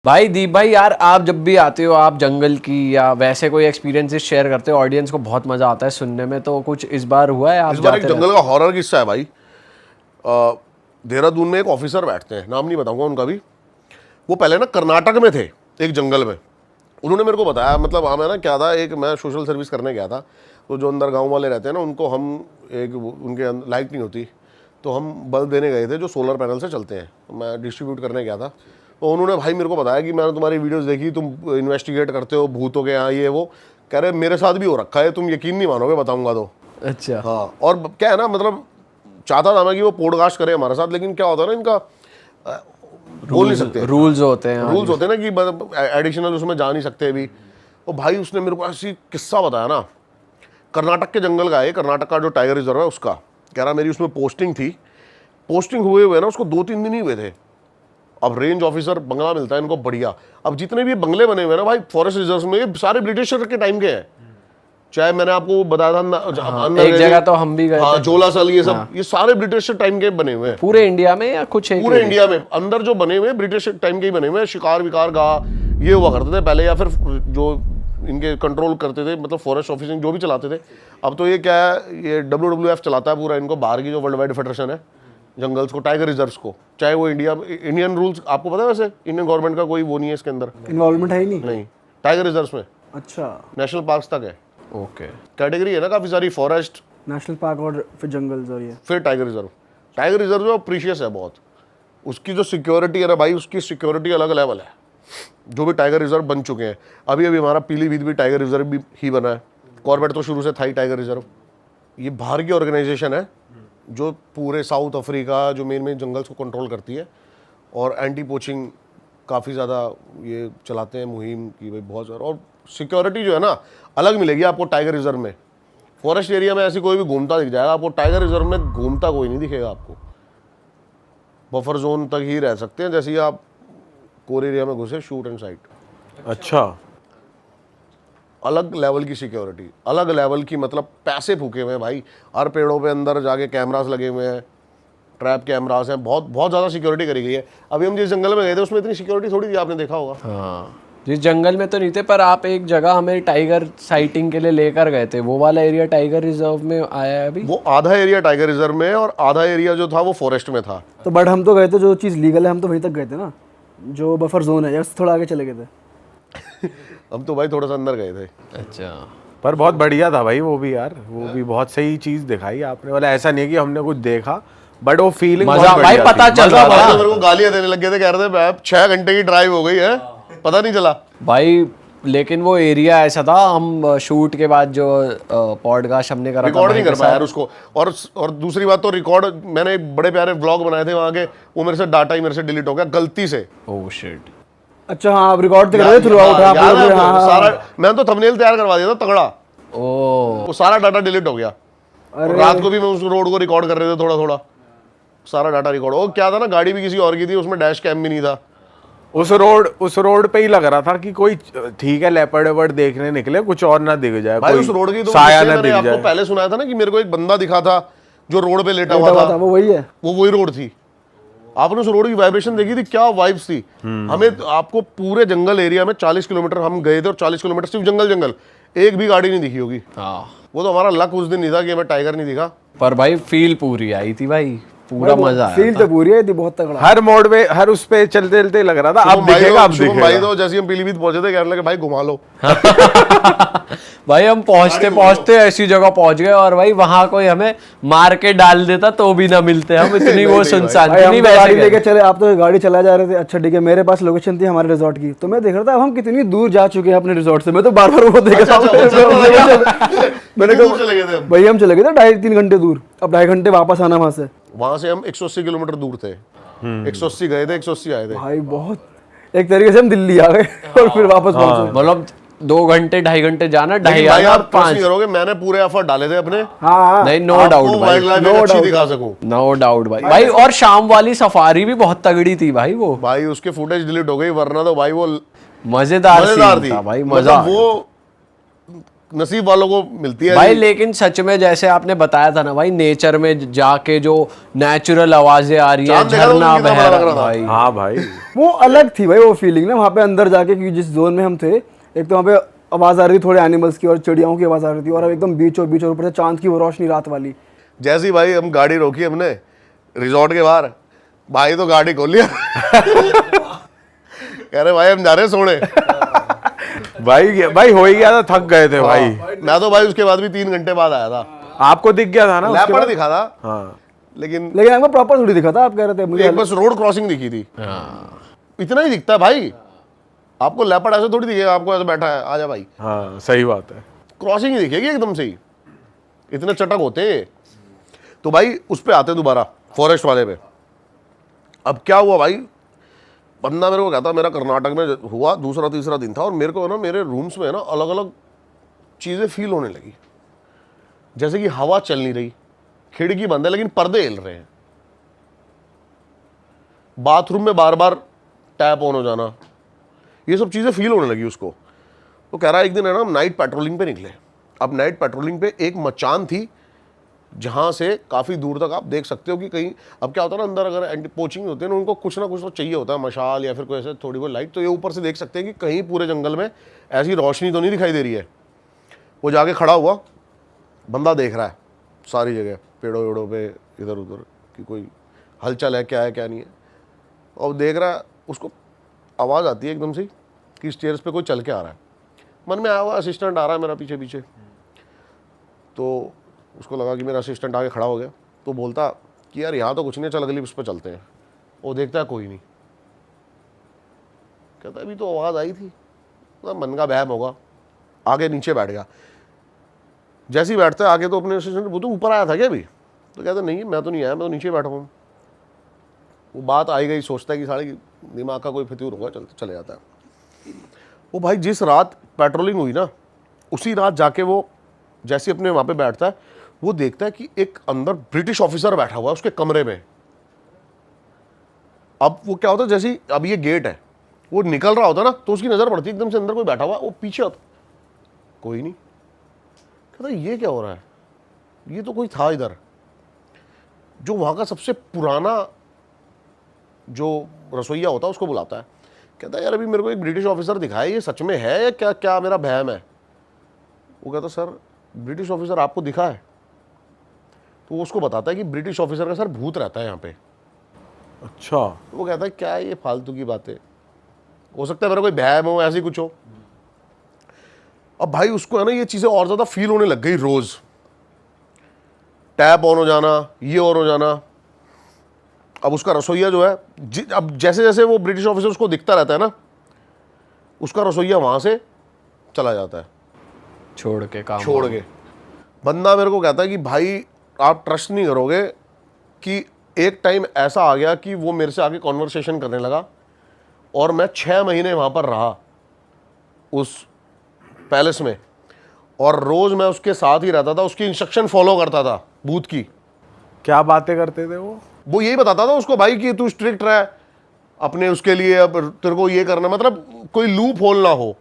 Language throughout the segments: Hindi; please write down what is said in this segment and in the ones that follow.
भाई दीप भाई यार, आप जब भी आते हो आप जंगल की या वैसे कोई एक्सपीरियंसेस शेयर करते हो, ऑडियंस को बहुत मजा आता है सुनने में। तो कुछ इस बार हुआ है आप इस बार एक जाते जंगल का हॉरर किस्सा है भाई। देहरादून में एक ऑफिसर बैठते हैं, नाम नहीं बताऊंगा उनका भी। वो पहले ना कर्नाटक में थे, एक जंगल में। उन्होंने मेरे को बताया, मतलब हमें ना क्या था, एक मैं सोशल सर्विस करने गया था, तो जो अंदर गांव वाले रहते हैं ना, उनको हम एक उनके लाइट नहीं होती, तो हम बल्ब देने गए थे जो सोलर पैनल से चलते हैं। तो मैं डिस्ट्रीब्यूट करने गया था, तो उन्होंने भाई मेरे को बताया कि मैंने तुम्हारी वीडियोस देखी, तुम इन्वेस्टिगेट करते हो भूतों के यहाँ, ये वो। कह रहे मेरे साथ भी हो रखा है, तुम यकीन नहीं मानोगे बताऊंगा तो। अच्छा। हाँ, और क्या है ना, मतलब चाहता था मैं कि वो पॉडकास्ट करे हमारे साथ, लेकिन क्या होता है ना, इनका बोल नहीं सकते, रूल्स होते हैं। रूल्स होते हैं ना कि एडिशनल उसमें जा नहीं सकते अभी। तो भाई उसने मेरे को ऐसी किस्सा बताया ना, कर्नाटक के जंगल का है, कर्नाटक का जो टाइगर रिजर्व है उसका। कह रहा मेरी उसमें पोस्टिंग थी, पोस्टिंग हुए ना उसको 2-3 दिन ही हुए थे। अब रेंज ऑफिसर बंगला मिलता है इनको बढ़िया। अब जितने भी बंगले बने हुए ना भाई फॉरेस्ट रिजर्व में, ये सारे ब्रिटिशर के टाइम के हैं। चाहे मैंने आपको बताया था एक जगह तो हम भी गए थे, थे। जोलासल, ये सब ये सारे ब्रिटिश टाइम के बने हुए हैं। पूरे इंडिया में या कुछ एक पूरे इंडिया में अंदर जो बने हुए हैं ब्रिटिश टाइम के ही बने हुए हैं। शिकार विकार गाह ये हुआ करते थे पहले, या फिर जो इनके कंट्रोल करते थे, मतलब फॉरेस्ट ऑफिसिंग जो भी चलाते थे। अब तो ये क्या है, ये WWF चलाता है पूरा इनको, बाहर की जो वर्ल्ड वाइड फेडरेशन है जंगल्स को, टाइगर रिजर्व्स को। चाहे वो इंडियन रूल्स आपको पता है, वैसे इंडियन गवर्नमेंट का कोई वो नहीं है इसके अंदर, इन्वॉल्वमेंट है ही नहीं टाइगर रिजर्व्स में। अच्छा, नेशनल पार्क्स तक है, ओके। कैटेगरी है ना काफी सारी, फॉरेस्ट, नेशनल पार्क और फिर जंगल्स और ये फिर टाइगर रिजर्व। टाइगर रिजर्व जो प्रीशियस है बहुत, उसकी जो सिक्योरिटी है ना भाई, उसकी सिक्योरिटी अलग लेवल है। जो भी टाइगर रिजर्व बन चुके हैं, अभी हमारा पीलीभीत भी टाइगर रिजर्व भी ही बना है। कॉर्बेट तो शुरू से था ही टाइगर रिजर्व। ये बाहर की ऑर्गेनाइजेशन है जो पूरे साउथ अफ्रीका जो मेन जंगल्स को कंट्रोल करती है, और एंटी पोचिंग काफ़ी ज़्यादा ये चलाते हैं मुहिम की भाई, बहुत ज़्यादा। और सिक्योरिटी जो है ना अलग मिलेगी आपको टाइगर रिजर्व में। फॉरेस्ट एरिया में ऐसी कोई भी घूमता दिख जाएगा आपको, टाइगर रिजर्व में घूमता कोई नहीं दिखेगा आपको। बफर जोन तक ही रह सकते हैं, जैसे ही आप कोर एरिया में घुसे शूट एंड साइट। अच्छा, अलग लेवल की सिक्योरिटी, अलग लेवल की, मतलब पैसे फूके हुए हैं भाई। हर पेड़ों पे अंदर जाके कैमरास लगे हुए हैं, ट्रैप कैमरास हैं, बहुत बहुत ज़्यादा सिक्योरिटी करी गई है। अभी हम जिस जंगल में गए थे उसमें इतनी सिक्योरिटी थोड़ी थी, आपने देखा होगा। हाँ, जिस जंगल में तो नहीं थे, पर आप एक जगह हमें टाइगर साइटिंग के लिए लेकर गए थे, वो वाला एरिया टाइगर रिजर्व में आया है अभी। वो आधा एरिया टाइगर रिजर्व में है और आधा एरिया जो था वो फॉरेस्ट में था। तो बट हम तो गए थे, जो चीज़ लीगल है हम तो वहीं तक गए थे ना, जो बफर जोन है, या थोड़ा आगे चले गए थे। हम तो भाई थोड़ा सा अंदर गए थे। अच्छा, पर बहुत बढ़िया था भाई वो भी यार, वो भी बहुत सही चीज दिखाई आपने। वाला ऐसा नहीं है कि हमने कुछ देखा, बट वो फीलिंग मजा भाई पता चल रहा था। मेरे को गालियां देने लग गए थे, कह रहे थे 6 घंटे की ड्राइव हो गई है, पता नहीं चला भाई। लेकिन वो एरिया ऐसा था, हम शूट के बाद जो पॉडकास्ट हमने करा रिकॉर्ड नहीं कर पाया यार उसको। और दूसरी बात तो रिकॉर्ड, मैंने बड़े प्यारे व्लॉग बनाए थे वहां के, वो मेरे से डाटा ही मेरे से डिलीट हो गया गलती से। Oh shit. अच्छा हाँ, आप रिकॉर्ड कर रहे थे थ्रू आउट। सारा मैंने तो थंबनेल तैयार करवा दिया था तगड़ा, ओह वो सारा डाटा डिलीट हो गया। और रात को भी मैं उस रोड को रिकॉर्ड कर रहे थे थोड़ा थोड़ा, सारा डाटा रिकॉर्ड हो। क्या था ना, गाड़ी भी किसी और की थी, उसमें डैश कैम भी नहीं था। उस रोड पे ही लग रहा था कि कोई ठीक है लेपर्ड वेपर्ड देखने निकले, कुछ और ना दिख जाए भाई। कोई उस रोड की तो साया ना मैंने दिख आपको जाए। पहले सुनाया था ना कि मेरे को एक बंदा दिखा था जो रोड पे लेटा हुआ था, वो वही है, वो वही रोड थी। आपने उस रोड की वाइब्रेशन देखी थी, क्या वाइब्स थी। हमें आपको पूरे जंगल एरिया में 40 किलोमीटर हम गए थे, और 40 किलोमीटर सिर्फ जंगल, एक भी गाड़ी नहीं दिखी होगी। हाँ, वो तो हमारा लक उस दिन नहीं था कि हमें टाइगर नहीं दिखा। पर भाई फील पूरी आई थी भाई, पूरा मजा आया। फील तो पूरी आई थी, बहुत तगड़ा। हर मोड़ पे, हर उस पे चलते चलते लग रहा था अब दिखेगा, अब भाई दिखेगा। तो जैसे हम पीलीभीत पहुंचे थे, कहने लगे भाई घुमा लो। भाई हम पहुंचते ऐसी जगह पहुंच गए, और भाई वहां कोई हमें मार के डाल देता तो भी ना मिलते हम, इतनी वो सुनसान भाई हम थी। तो गाड़ी लेके चले, आप तो गाड़ी चला जा रहे थे। अच्छा ठीक है, मेरे पास लोकेशन थी हमारे रिजॉर्ट की, तो मैं देख रहा था अब हम कितनी दूर जा चुके हैं अपने रिजॉर्ट से। मैं तो बार बार वो देख रहा था। मैंने कहा भाई हम चले गए थे 2.5-3 घंटे दूर, अब 2.5 घंटे वापस आना वहां से। वहां से हम 180 किलोमीटर दूर थे, 180 गए थे, 180 आए थे भाई बहुत एक तरीके से हम दिल्ली आ गए और फिर वापस पहुंचे। मतलब 2 घंटे 2.5 घंटे जाना, 2.5 भाई आना, आप ट्रस्ट 5। नहीं करोगे, मैंने पूरे एफर्ट डाले थे अपने। हाँ नहीं, नो आपको डाउट भाई, वाइल्ड लाइफ no अच्छी doubt। दिखा सकूं। नो डाउट भाई। और शाम वाली सफारी भी बहुत तगड़ी थी भाई, वो भाई उसके फुटेज डिलीट हो गई, वरना तो भाई वो मजेदार मजेदार थी था भाई, मतलब मजा। वो नसीब वालों को मिलती है भाई। लेकिन सच में जैसे आपने बताया था ना भाई, नेचर में जाके जो नेचुरल आवाजें आ रही है, चांद देखा था झरना कितना बह बड़ा रहा लग है रहा था। भाई। हाँ भाई, वो अलग थी भाई वो फीलिंग ना वहाँ पे अंदर जाके, क्योंकि जिस जोन में हम थे एक तो वहाँ पे आवाज आ रही थी थोड़े एनिमल्स की और चिड़ियाओं की आवाज आ रही थी, और एकदम बीचों बीच और ऊपर से चांद की वो रोशनी रात वाली। जैसे ही भाई हम गाड़ी रोकी हमने रिजॉर्ट के बाहर, भाई तो गाड़ी खोल लिया कह रहे भाई हम जा रहे हैं सोने। भाई हो ही गया था, थक गए थे भाई। मैं तो भाई उसके बाद भी 3 घंटे बाद आया था। आपको दिख गया था ना उसके लैपड़ बाद? दिखा था हाँ, लेकिन लेकिन हमको प्रॉपर थोड़ी दिखा था, आप कह रहे थे मुझे एक बस रोड क्रॉसिंग दिखी थी, इतना ही दिखता है भाई। आपको लेपर्ड ऐसे थोड़ी दिखेगा, आपको ऐसे बैठा है आजा भाई, हाँ सही बात है। क्रॉसिंग ही दिखेगी एकदम से ही, इतने चटक होते हैं। तो भाई उस पे आते दोबारा फॉरेस्ट वाले पे। अब क्या हुआ भाई, बंदा मेरे को कहता मेरा कर्नाटक में हुआ दूसरा तीसरा दिन था, और मेरे को ना मेरे रूम्स में ना अलग अलग चीज़ें फील होने लगी, जैसे कि हवा चल नहीं रही, खिड़की बंद है लेकिन पर्दे हिल रहे हैं, बाथरूम में बार बार टैप ऑन हो जाना, ये सब चीज़ें फील होने लगी उसको। तो कह रहा है एक दिन है ना हम नाइट पेट्रोलिंग पे निकले। अब नाइट पेट्रोलिंग पे एक मचान थी जहाँ से काफ़ी दूर तक आप देख सकते हो कि कहीं, अब क्या होता है ना अंदर अगर एंटी पोचिंग होते हैं ना उनको कुछ ना कुछ तो चाहिए होता है, मशाल या फिर कोई ऐसे थोड़ी बहुत लाइट, तो ये ऊपर से देख सकते हैं कि कहीं पूरे जंगल में ऐसी रोशनी तो नहीं दिखाई दे रही है। वो जाके खड़ा हुआ, बंदा देख रहा है सारी जगह पेड़ों वेड़ों पे इधर उधर कि कोई हलचल है क्या नहीं है, और देख रहा है। उसको आवाज़ आती है एकदम से कि स्टेयर्स पे कोई चल के आ रहा है। मन में आया हुआ असिस्टेंट आ रहा है मेरा पीछे पीछे, तो उसको लगा कि मेरा असिस्टेंट आगे खड़ा हो गया, तो बोलता कि यार यहाँ तो कुछ नहीं, चल अगली उस पर चलते हैं। वो देखता है कोई नहीं, कहता अभी तो आवाज़ आई थी, तो मन का बहम होगा, आगे नीचे बैठ गया। जैसे ही बैठता है आगे तो अपने असिस्टेंट, वो तो ऊपर आया था क्या अभी, तो कहता नहीं मैं तो नहीं आया, मैं तो नीचे बैठा हूँ। वो बात आई गई, सोचता है कि साढ़े दिमाग का कोई फितूर होगा, चले जाता है। वो भाई जिस रात पेट्रोलिंग हुई ना, उसी रात जाके वो जैसे अपने वहाँ पे बैठता है, वो देखता है कि एक अंदर ब्रिटिश ऑफिसर बैठा हुआ है उसके कमरे में। अब वो क्या होता है, जैसे अब ये गेट है, वो निकल रहा होता है ना, तो उसकी नज़र पड़ती है एकदम से अंदर कोई बैठा हुआ, वो पीछे होता, कोई नहीं। कहता ये क्या हो रहा है, ये तो कोई था इधर। जो वहाँ का सबसे पुराना जो रसोइया होता है उसको बुलाता है, कहता है यार अभी मेरे को एक ब्रिटिश ऑफिसर दिखाया, ये सच में है या क्या क्या मेरा वहम है। वो कहता सर ब्रिटिश ऑफिसर आपको दिखा है, तो वो उसको बताता है कि ब्रिटिश ऑफिसर का सर भूत रहता है यहाँ पे। अच्छा, तो वो कहता है क्या ये फालतू की बातें, हो सकता है मेरा कोई वहम हो, ऐसी कुछ हो। अब भाई उसको है ना ये चीज़ें और ज़्यादा फील होने लग गई, रोज़ टैप ऑन हो जाना, ये ऑन हो जाना। अब उसका रसोइया जो है, अब जैसे जैसे वो ब्रिटिश ऑफिसर उसको दिखता रहता है ना, उसका रसोइया वहाँ से चला जाता है, छोड़ के बंदा मेरे को कहता है कि भाई आप ट्रस्ट नहीं करोगे कि एक टाइम ऐसा आ गया कि वो मेरे से आगे कॉन्वर्सेशन करने लगा, और मैं 6 महीने वहाँ पर रहा उस पैलेस में, और रोज़ मैं उसके साथ ही रहता था, उसकी इंस्ट्रक्शन फॉलो करता था भूत की। क्या बातें करते थे वो यही बताता था उसको भाई कि तू स्ट्रिक्ट रह अपने उसके लिए, अब तेरे को ये करना, मतलब कोई लूप होल ना हो,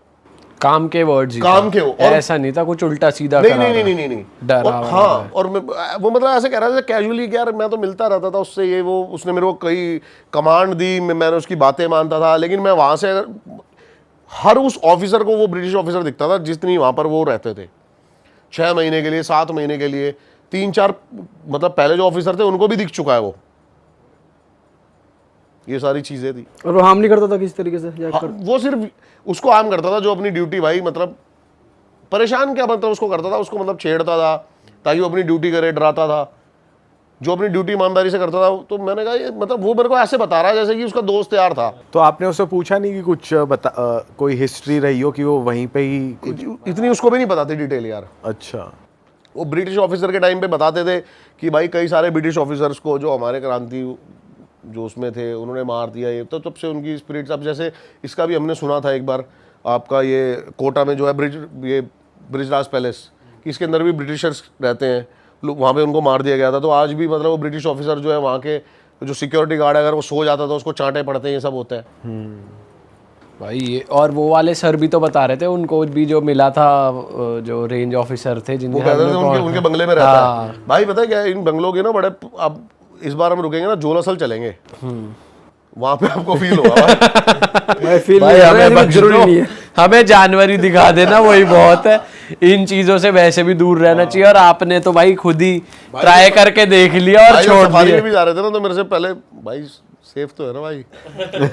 काम के वर्ड्स ही काम था। के हो, और ऐसा नहीं था कुछ उल्टा सीधा नहीं करा नहीं रहा नहीं है। नहीं नहीं डरा और हुआ हाँ, है। और वो मतलब ऐसे कह रहा था कैजुअली कि यार मैं तो मिलता रहता था उससे, ये वो उसने मेरे को कई कमांड दी, मैंने उसकी बातें मानता था, लेकिन मैं वहाँ से हर उस ऑफिसर को, वो ब्रिटिश ऑफिसर दिखता था जितनी वहाँ पर वो रहते थे, 6 महीने के लिए, 7 महीने के लिए, 3-4 मतलब पहले जो ऑफिसर थे उनको भी दिख चुका है वो, ये सारी चीजें थी। और वो हार्म नहीं करता था किसी तरीके से हाँ, वो सिर्फ उसको आम करता था जो अपनी ड्यूटी, भाई मतलब परेशान क्या मतलब उसको करता था, उसको मतलब छेड़ता था ताकि वो अपनी ड्यूटी करे, डराता था, जो अपनी ड्यूटी ईमानदारी से करता था। तो मैंने कहा ये मतलब वो मेरे को ऐसे बता रहा है जैसे कि उसका दोस्त यार था। तो आपने उससे पूछा नहीं कि कुछ कोई हिस्ट्री रही हो कि वो वहीं पे ही इतनी उसको भी नहीं बताती डिटेल यार। अच्छा, वो ब्रिटिश ऑफिसर के टाइम पे बताते थे कि भाई कई सारे ब्रिटिश ऑफिसर्स को जो हमारे क्रांति जो उसमें थे उन्होंने मार दिया, ये तो तब से उनकी स्पिरिट्स। अब जैसे इसका भी हमने सुना था एक बार, आपका ये कोटा में जो है ब्रिजराज पैलेस, कि इसके अंदर भी ब्रिटिशर्स रहते हैं, वहाँ पे उनको मार दिया गया था। तो आज भी मतलब वो ब्रिटिश ऑफिसर जो है वहाँ के जो सिक्योरिटी गार्ड है, अगर वो सो जाता था उसको चांटे पड़ते हैं, ये सब होता है। भाई ये और वो वाले सर भी तो बता रहे थे उनको भी जो मिला था, जो रेंज ऑफिसर थे वो जिनके कहते थे हमने उनके बंगले में रहता हाँ। है भाई। पता है क्या है, इन बंगलों के ना बड़े, अब इस बार हम रुकेंगे ना जोलासल चलेंगे, वहां पे आपको फील होगा भाई। भाई फील भाई नहीं हमें हमें बख्श जरूरी दो, नहीं है। हमें जानवरी दिखा देना वही बहुत है। इन चीजों से वैसे भी दूर रहना चाहिए, और आपने तो भाई खुद ही ट्राई करके देख लिया और भाई जब छोड़ सफारी दिया। में भी जा रहे थे ना, तो मेरे से पहले भाई सेफ तो है ना भाई,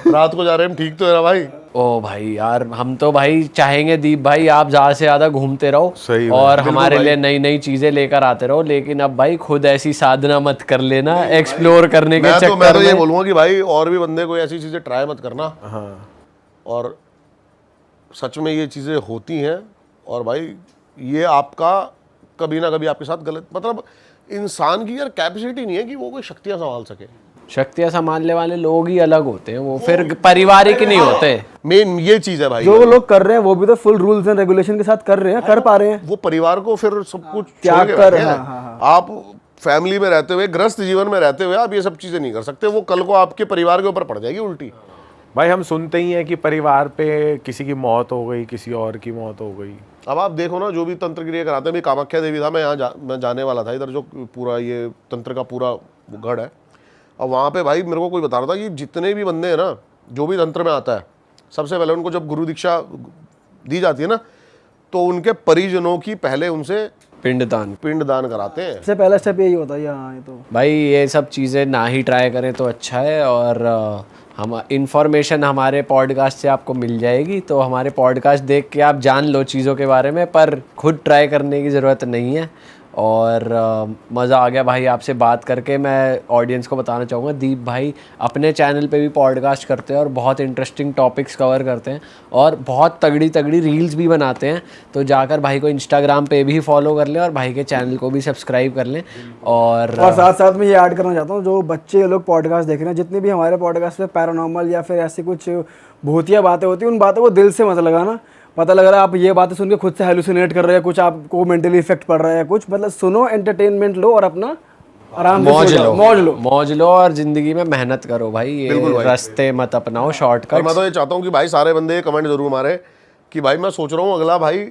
रात को जा रहे हैं हम, ठीक तो है ना भाई। ओ भाई यार, हम तो भाई चाहेंगे दीप भाई आप ज्यादा से ज्यादा घूमते रहो सही और हमारे लिए नई नई चीजें लेकर आते रहो, लेकिन अब भाई खुद ऐसी साधना मत कर लेना एक्सप्लोर करने के मैं चक्कर तो ये में। बोलूंगा कि भाई और भी बंदे कोई ऐसी चीजें ट्राई मत करना। हाँ और सच में ये चीजें होती हैं, और भाई ये आपका कभी ना कभी आपके साथ गलत, मतलब इंसान की यार कैपेसिटी नहीं है कि वो कोई शक्तियां संभाल सके। शक्तियां संभालने वाले लोग ही अलग होते हैं, वो फिर पारिवारिक नहीं होते। मेन ये चीज है भाई, जो वो लोग कर रहे हैं वो भी तो फुल रूल्स एंड रेगुलेशन के साथ कर रहे हैं, कर पा रहे हैं। वो परिवार को फिर सब कुछ त्याग छोड़ के कर, बैठे हैं। हाँ। आप फैमिली में रहते हुए, ग्रस्त जीवन में रहते हुए आप ये सब चीजें नहीं कर सकते, वो कल को आपके परिवार के ऊपर पड़ जाएगी उल्टी। भाई हम सुनते ही हैं कि परिवार पे किसी की मौत हो गई, किसी और की मौत हो गई। अब आप देखो ना, जो भी तंत्र क्रिया कराते हैं, भी कामाख्या देवी था, मैं यहाँ मैं जाने वाला था इधर, जो पूरा ये तंत्र का पूरा वो गढ़ है। अब वहाँ पे भाई मेरे को कोई बता रहा था कि जितने भी बंदे हैं ना, जो भी तंत्र में आता है, सबसे पहले उनको जब गुरु दीक्षा दी जाती है ना, तो उनके परिजनों की पहले उनसे पिंडदान कराते हैं। सबसे पहला स्टेप यही होता है। हाँ, ये तो भाई ये सब चीज़ें ना ही ट्राई करें तो अच्छा है। और हम इन्फॉर्मेशन हमारे पॉडकास्ट से आपको मिल जाएगी, तो हमारे पॉडकास्ट देख के आप जान लो चीज़ों के बारे में, पर खुद ट्राई करने की ज़रूरत नहीं है। और मज़ा आ गया भाई आपसे बात करके। मैं ऑडियंस को बताना चाहूँगा, दीप भाई अपने चैनल पे भी पॉडकास्ट करते हैं और बहुत इंटरेस्टिंग टॉपिक्स कवर करते हैं और बहुत तगड़ी तगड़ी रील्स भी बनाते हैं। तो जाकर भाई को इंस्टाग्राम पे भी फॉलो कर लें और भाई के चैनल को भी सब्सक्राइब कर लें। और साथ साथ में ये ऐड करना चाहता हूँ, जो बच्चे लोग पॉडकास्ट देख रहे हैं, जितने भी हमारे पॉडकास्ट पे पैरानॉर्मल या फिर ऐसी कुछ भूतिया बातें होती हैं, उन बातों को दिल से मत लगाना। पता लग रहा है आप ये बातें सुन के खुद से हेलुसिनेट कर रहे हैं, कुछ आपको मेंटली इफेक्ट पड़ रहा है, कुछ मतलब सुनो, एंटरटेनमेंट लो और अपना आराम से मौज लो और जिंदगी में मेहनत करो भाई। ये रास्ते मत अपनाओ शॉर्टकट। मैं तो ये चाहता हूँ कि भाई सारे बंदे कमेंट जरूर मारे कि भाई मैं सोच रहा हूँ अगला भाई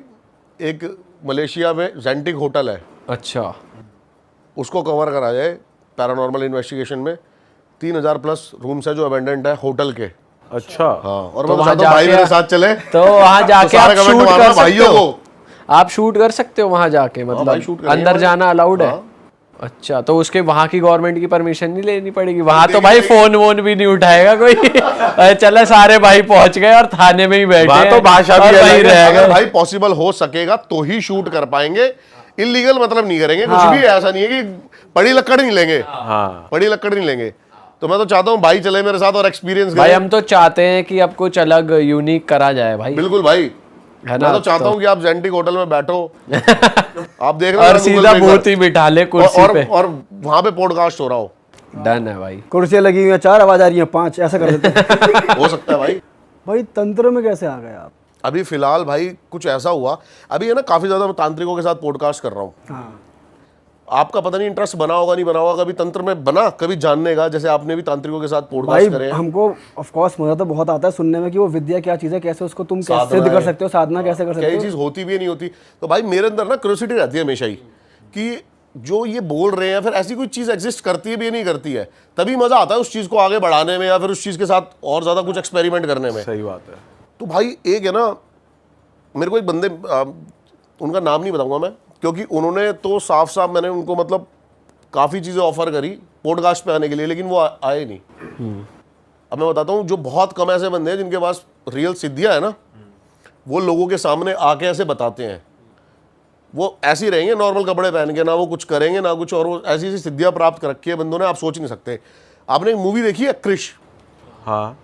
एक मलेशिया में जेंटिक होटल है, अच्छा, उसको कवर करा जाए पैरानॉर्मल इन्वेस्टिगेशन में। 3000 प्लस रूम्स है जो अबेंडेंट है होटल के। अच्छा हाँ, और तो मैं चाहता हूँ भाई मेरे साथ चले, तो वहाँ जाके आप शूट कर सकते भाइयों हो। को आप शूट कर सकते हो वहाँ जाके, भाई मतलब शूट करेंगे अंदर भाई। जाना अलाउड है? अच्छा, तो उसके वहाँ की गवर्नमेंट की परमिशन नहीं लेनी पड़ेगी? वहाँ तो भाई फोन वोन भी नहीं उठाएगा कोई। चले सारे भाई पहुंच गए और थाने में ही बैठे वहाँ तो भाषा भी और वहीं अलग है। रह अगर गए। भाई पॉसिबल हो सकेगा तो ही शूट कर पाएंगे, इलीगल मतलब नहीं करेंगे। कुछ भी ऐसा नहीं है कि पड़ी लक्कड़ नहीं लेंगे, हाँ पड़ी लक्कड़ नहीं लेंगे। तो मैं तो चाहता हूँ भाई चले मेरे साथ और एक्सपीरियंस भाई करें। हम तो चाहते हैं कि अब कुछ अलग यूनिक करा जाए भाई, बिल्कुल भाई, है ना? मैं तो चाहता हूँ कि आप जेंटिक होटल में बैठो, आप देख और सीधा भूत ही बिठा ले कुर्सी पे, और वहां पे पॉडकास्ट हो रहा हो। डन है भाई। कुर्सियाँ लगी हुई हैं 4, आवाज आ रही है 5, ऐसा कर देते हैं। हो सकता है भाई। भाई तंत्र में कैसे आ गए आप? अभी फिलहाल भाई कुछ ऐसा हुआ, अभी है ना काफी ज्यादा मैं तांत्रिकों के साथ पॉडकास्ट कर रहा हूँ। हाँ, आपका पता नहीं इंटरेस्ट बना होगा नहीं बना होगा, कभी तंत्र में बना, कभी जानने का, जैसे आपने भी तांत्रिकों के साथ भाई पॉडकास्ट करे हैं। हमको ऑफ कोर्स मजा तो बहुत आता है सुनने में कि वो विद्या क्या चीज़ है, कैसे उसको तुम कैसे साधना सिद्ध कर है। सकते हो, साधना कैसे कर क्या सकते ये हो। चीज होती भी है नहीं होती। तो भाई मेरे अंदर ना क्यूरियोसिटी रहती है हमेशा ही कि जो ये बोल रहे हैं, फिर ऐसी कोई चीज एग्जिस्ट करती है भी नहीं करती है, तभी मजा आता है उस चीज को आगे बढ़ाने में या फिर उस चीज के साथ और ज्यादा कुछ एक्सपेरिमेंट करने में। सही बात है। तो भाई एक है ना, मेरे को एक बंदे, उनका नाम नहीं बताऊंगा मैं, क्योंकि उन्होंने तो साफ साफ, मैंने उनको मतलब काफ़ी चीज़ें ऑफर करी पॉडकास्ट पे आने के लिए, लेकिन वो आए नहीं। अब मैं बताता हूँ, जो बहुत कम ऐसे बंदे हैं जिनके पास रियल सिद्धियाँ है ना, वो लोगों के सामने आके ऐसे बताते हैं। वो ऐसे ही रहेंगे नॉर्मल कपड़े पहन के, ना वो कुछ करेंगे ना कुछ, और वो ऐसी ऐसी सिद्धियाँ प्राप्त कर रखी है बंदों ने, आप सोच नहीं सकते। आपने एक मूवी देखी है क्रिश? हाँ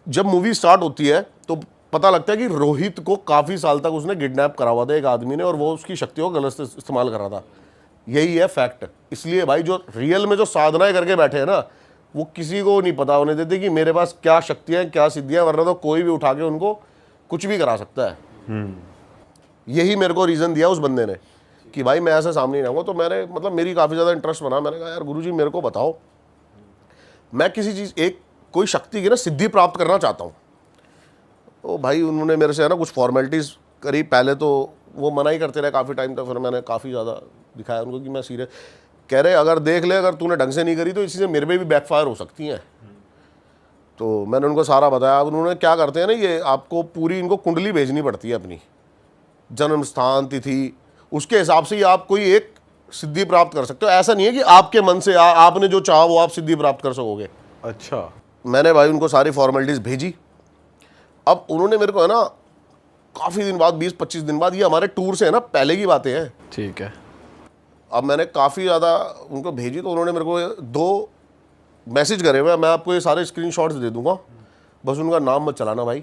जब मूवी स्टार्ट होती है तो पता लगता है कि रोहित को काफ़ी साल तक उसने किडनैप करा हुआ था एक आदमी ने, और वो उसकी शक्तियों को गलत इस्तेमाल कर रहा था। यही है फैक्ट। इसलिए भाई जो रियल में जो साधनाएं करके बैठे हैं ना, वो किसी को नहीं पता होने देते कि मेरे पास क्या शक्तियां क्या सिद्धियां, वरना तो कोई भी उठा के उनको कुछ भी करा सकता है। यही मेरे को रीज़न दिया उस बंदे ने कि भाई मैं ऐसे सामने नहीं रहूँगा। तो मैंने मतलब मेरी काफ़ी ज़्यादा इंटरेस्ट बना। मैंने कहा यार गुरुजी मेरे को बताओ, मैं किसी चीज़ एक कोई शक्ति की ना सिद्धि प्राप्त करना चाहता हूँ। तो भाई उन्होंने मेरे से है ना कुछ फॉर्मेलिटीज़ करी। पहले तो वो मना ही करते रहे काफ़ी टाइम तक, फिर मैंने काफ़ी ज़्यादा दिखाया उनको कि मैं सीरियस। कह रहे अगर देख ले, अगर तूने ढंग से नहीं करी तो इसी से मेरे पे भी बैकफायर हो सकती हैं। तो मैंने उनको सारा बताया। अब उन्होंने क्या करते हैं ना, ये आपको पूरी इनको कुंडली भेजनी पड़ती है, अपनी जन्म स्थान तिथि, उसके हिसाब से ही आप कोई एक सिद्धि प्राप्त कर सकते हो। ऐसा नहीं है कि आपके मन से आपने जो चाहा वो आप सिद्धि प्राप्त कर सकोगे। अच्छा। मैंने भाई उनको सारी फॉर्मेलिटीज़ भेजी। अब उन्होंने मेरे को है ना काफ़ी दिन बाद, 20-25 दिन बाद, ये हमारे टूर से है ना पहले की बातें हैं। ठीक है। अब मैंने काफ़ी ज़्यादा उनको भेजी तो उन्होंने मेरे को 2 मैसेज करे हुए, मैं आपको ये सारे स्क्रीनशॉट्स दे दूंगा, बस उनका नाम मत चलाना भाई,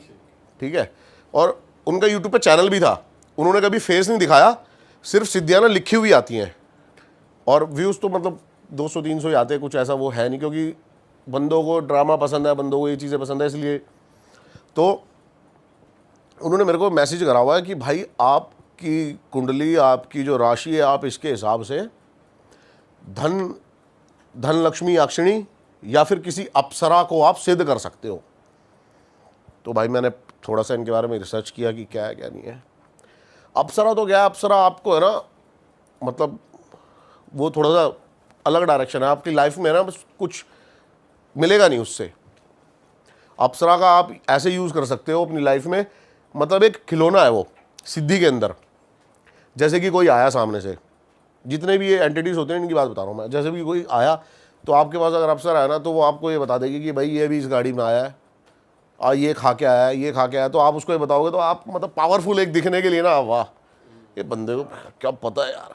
ठीक है। और उनका यूट्यूब पे चैनल भी था, उन्होंने कभी फेस नहीं दिखाया, सिर्फ सिद्धियाँ ना लिखी हुई आती हैं, और व्यूज़ तो मतलब 200-300 ही आते हैं, कुछ ऐसा वो है नहीं, क्योंकि बंदों को ड्रामा पसंद है, बंदों को ये चीज़ें पसंद है, इसलिए। तो उन्होंने मेरे को मैसेज करा हुआ है कि भाई आपकी कुंडली, आपकी जो राशि है, आप इसके हिसाब से धन लक्ष्मी अक्षिणी या फिर किसी अप्सरा को आप सिद्ध कर सकते हो। तो भाई मैंने थोड़ा सा इनके बारे में रिसर्च किया कि क्या है क्या नहीं है। अप्सरा तो क्या है, अप्सरा आपको है ना मतलब वो थोड़ा सा अलग डायरेक्शन है, आपकी लाइफ में ना बस कुछ मिलेगा नहीं उससे। अप्सरा का आप ऐसे यूज़ कर सकते हो अपनी लाइफ में, मतलब एक खिलौना है वो सिद्धि के अंदर। जैसे कि कोई आया सामने से, जितने भी ये एंटिटीज़ होते हैं इनकी बात बता रहा हूँ मैं, जैसे भी कोई आया तो आपके पास अगर अप्सरा आया ना, तो वो आपको ये बता देगी कि भाई ये भी इस गाड़ी में आया है, ये खा के आया है, ये खा के आया, तो आप उसको ये बताओगे तो आप मतलब पावरफुल एक दिखने के लिए ना, वाह ये बंदे को क्या पता है यार,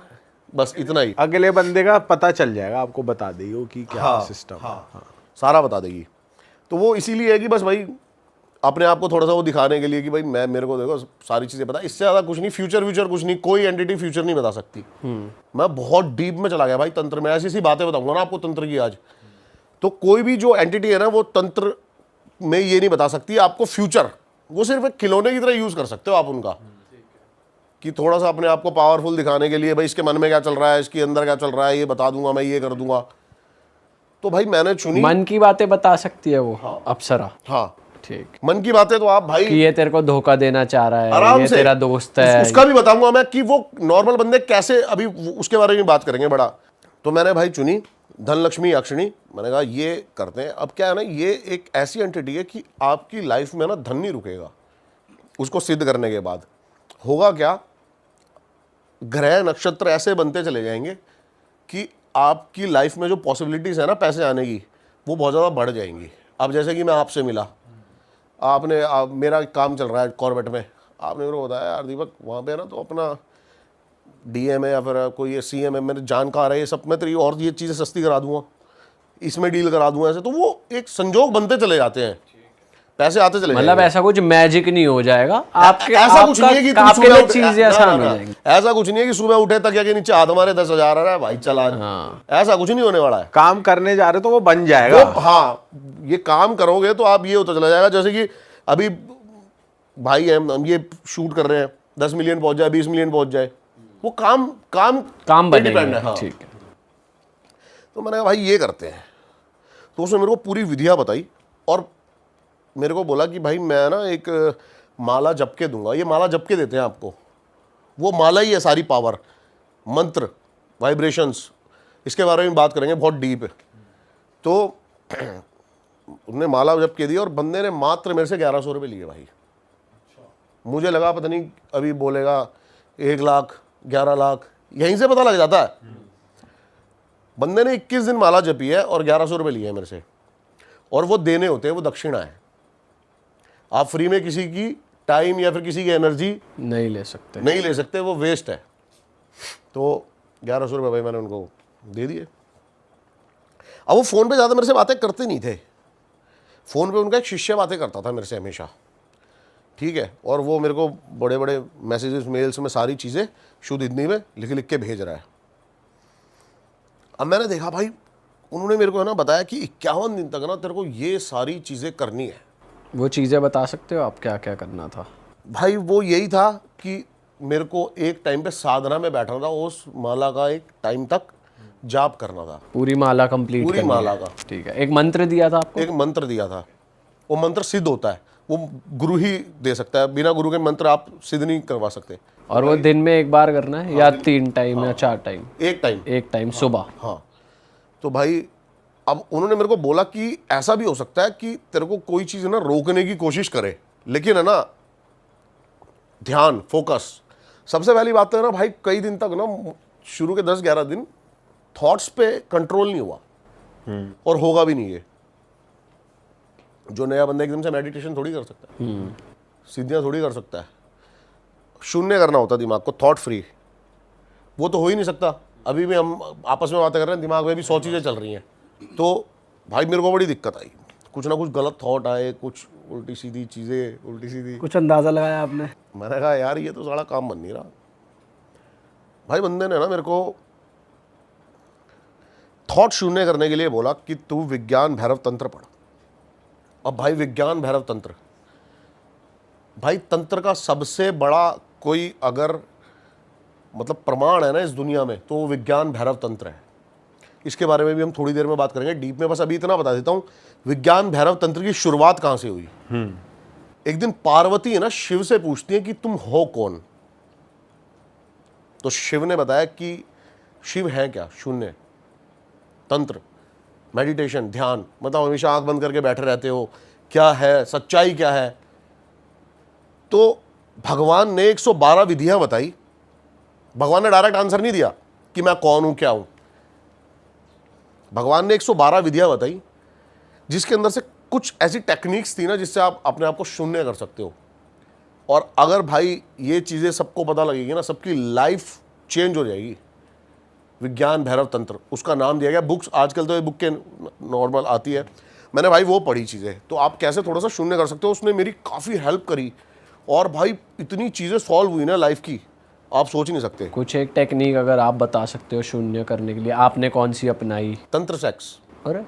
बस इतना ही। अगले बंदे का पता चल जाएगा, आपको बता देगी वो कि क्या सिस्टम। हाँ, सारा बता देगी। तो वो इसीलिए है कि बस भाई अपने आप को थोड़ा सा वो दिखाने के लिए कि भाई मेरे को देखो सारी चीज़ें पता, इससे ज़्यादा कुछ नहीं, फ्यूचर कुछ नहीं, कोई एंटिटी फ्यूचर नहीं बता सकती। मैं बहुत डीप में चला गया भाई तंत्र में, ऐसी बातें बताऊंगा ना आपको तंत्र की आज। तो कोई भी जो एंटिटी है ना वो तंत्र में ये नहीं बता सकती आपको फ्यूचर, वो सिर्फ एक खिलौने की तरह यूज़ कर सकते हो आप उनका, कि थोड़ा सा अपने आप को पावरफुल दिखाने के लिए, भाई इसके मन में क्या चल रहा है, इसके अंदर क्या चल रहा है, ये बता दूंगा मैं, ये कर दूंगा। तो भाई मैंने चुनी, मन की बातें बता सकती है वो। हाँ। अप्सरा। हाँ ठीक। मन की बातें तो आप भाई कि ये तेरे को धोखा देना चाह रहा है, आराम ये से तेरा दोस्त है, उसका भी बताऊंगा मैं कि वो नॉर्मल बंदे कैसे, अभी उसके बारे में बात करेंगे बड़ा। तो मैंने भाई चुनी धन लक्ष्मी अक्षिणी, मैंने कहा ये करते हैं। अब क्या है ना, ये एक ऐसी एंटिटी है कि आपकी लाइफ में ना धन नहीं रुकेगा, उसको सिद्ध करने के बाद होगा क्या, ग्रह नक्षत्र ऐसे बनते चले जाएंगे कि आपकी लाइफ में जो पॉसिबिलिटीज़ है ना पैसे आने की, वो बहुत ज़्यादा बढ़ जाएंगी। अब जैसे कि मैं आपसे मिला, मेरा काम चल रहा है कॉर्बेट में, आपने मेरे को बताया यार दीपक वहाँ पे ना तो अपना डीएम है या फिर कोई ये सीएम है, मेरे जानकार है, ये सब मैं तेरी और ये चीज़ें सस्ती करा दूंगा, इसमें डील करा दूंगा, ऐसे। तो वो एक संजोग बनते चले जाते हैं, पैसे आते चले मतलब ऐसा कुछ मैजिक नहीं हो जाएगा आपके, ऐसा कुछ नहीं है कि आपके लिए चीजें आसान हो जाएंगी। ऐसा कुछ नहीं है कि सुबह उठे तक के नीचे हाथ हमारे 10,000 आ रहा है भाई चला। ऐसा कुछ नहीं होने वाला है। काम करने जा रहे तो वो बन जाएगा। हाँ, ये काम करोगे तो आप ये होता चला जाएगा। जैसे कि अभी भाई हम ये शूट कर रहे हैं, 10 मिलियन पहुंच जाए, 20 मिलियन पहुंच जाए, वो काम पे डिपेंड है। हाँ। ठीक है। तो मैंने कहा भाई ये करते हैं। तो उसने मेरे को पूरी विधियां बताई और मेरे को बोला कि भाई मैं ना एक माला जप के दूंगा। ये माला जप के देते हैं आपको, वो माला ही है सारी पावर, मंत्र, वाइब्रेशंस, इसके बारे में बात करेंगे, बहुत डीप है। तो उन्होंने माला जप के दी और बंदे ने मात्र मेरे से 1100 रुपये लिए भाई। मुझे लगा पता नहीं अभी बोलेगा 1 लाख 11 लाख, यहीं से पता लग जाता है। बंदे ने 21 दिन माला जपी है और 1100 रुपये लिए हैं मेरे से, और वो देने होते हैं, वो दक्षिणा है। आप फ्री में किसी की टाइम या फिर किसी की एनर्जी नहीं ले सकते, वो वेस्ट है। तो 1100 रुपये भाई मैंने उनको दे दिए। अब वो फ़ोन पे ज़्यादा मेरे से बातें करते नहीं थे, फ़ोन पे उनका एक शिष्य बातें करता था मेरे से हमेशा, ठीक है। और वो मेरे को बड़े बड़े मैसेजेस मेल्स में सारी चीज़ें शुद्ध हिंदी में लिख के भेज रहा है। अब मैंने देखा भाई, उन्होंने मेरे को है ना बताया कि 51 दिन तक ना तेरे को ये सारी चीज़ें करनी है। वो चीज़ें बता सकते हो आप क्या क्या करना था? भाई वो यही था कि मेरे को एक टाइम पे साधना में बैठना था, उस माला का एक टाइम तक जाप करना था, पूरी माला कंप्लीट, पूरी माला का। ठीक है। एक मंत्र दिया था आपको? एक मंत्र दिया था, वो मंत्र सिद्ध होता है, वो गुरु ही दे सकता है, बिना गुरु के मंत्र आप सिद्ध नहीं करवा सकते। और वो दिन में एक बार करना है या 3 टाइम या 4 टाइम? एक टाइम सुबह। हाँ। तो भाई अब उन्होंने मेरे को बोला कि ऐसा भी हो सकता है कि तेरे को कोई चीज़ ना रोकने की कोशिश करे, लेकिन है ना ध्यान, फोकस। सबसे पहली बात तो है ना भाई, कई दिन तक ना शुरू के 10-11 दिन थॉट्स पे कंट्रोल नहीं हुआ और होगा भी नहीं। ये जो नया बंदा एकदम से मेडिटेशन थोड़ी कर सकता है, सीधियाँ थोड़ी कर सकता है। शून्य करना होता दिमाग को, थॉट फ्री। वो तो हो ही नहीं सकता। अभी भी हम आपस में बातें कर रहे हैं, दिमाग में भी 100 चीज़ें चल रही हैं। तो भाई मेरे को बड़ी दिक्कत आई, कुछ ना कुछ गलत थॉट आए, कुछ उल्टी सीधी चीज़ें, उल्टी सीधी। कुछ अंदाज़ा लगाया आपने? मैंने कहा यार ये तो सारा काम बन नहीं रहा। भाई बंदे ने ना मेरे को थॉट शून्य करने के लिए बोला कि तू विज्ञान भैरव तंत्र पढ़। अब भाई विज्ञान भैरव तंत्र, भाई तंत्र का सबसे बड़ा कोई अगर मतलब प्रमाण है ना इस दुनिया में, तो वो विज्ञान भैरव तंत्र है। इसके बारे में भी हम थोड़ी देर में बात करेंगे डीप में। बस अभी इतना बता देता हूं, विज्ञान भैरव तंत्र की शुरुआत कहां से हुई। एक दिन पार्वती है ना शिव से पूछती है कि तुम हो कौन। तो शिव ने बताया कि शिव है क्या, शून्य। तंत्र, मेडिटेशन, ध्यान, मतलब हमेशा आंख बंद करके बैठे रहते हो, क्या है सच्चाई, क्या है। तो भगवान ने 112 विधियां बताई। भगवान ने डायरेक्ट आंसर नहीं दिया कि मैं कौन हूं, क्या हूं। भगवान ने 112 विधियां बताई, जिसके अंदर से कुछ ऐसी टेक्निक्स थी ना जिससे आप अपने आप को शून्य कर सकते हो। और अगर भाई ये चीज़ें सबको पता लगेगी ना, सबकी लाइफ चेंज हो जाएगी। विज्ञान भैरव तंत्र उसका नाम दिया गया। बुक्स आजकल तो ये बुक के नॉर्मल आती है, मैंने भाई वो पढ़ी चीज़ें। तो आप कैसे थोड़ा सा शून्य कर सकते हो, उसने मेरी काफ़ी हेल्प करी। और भाई इतनी चीज़ें सॉल्व हुई ना लाइफ की, आप सोच नहीं सकते। कुछ एक टेक्निक अगर आप बता सकते हो शून्य करने के लिए, आपने कौन सी अपनाई? तंत्र सेक्स। अरे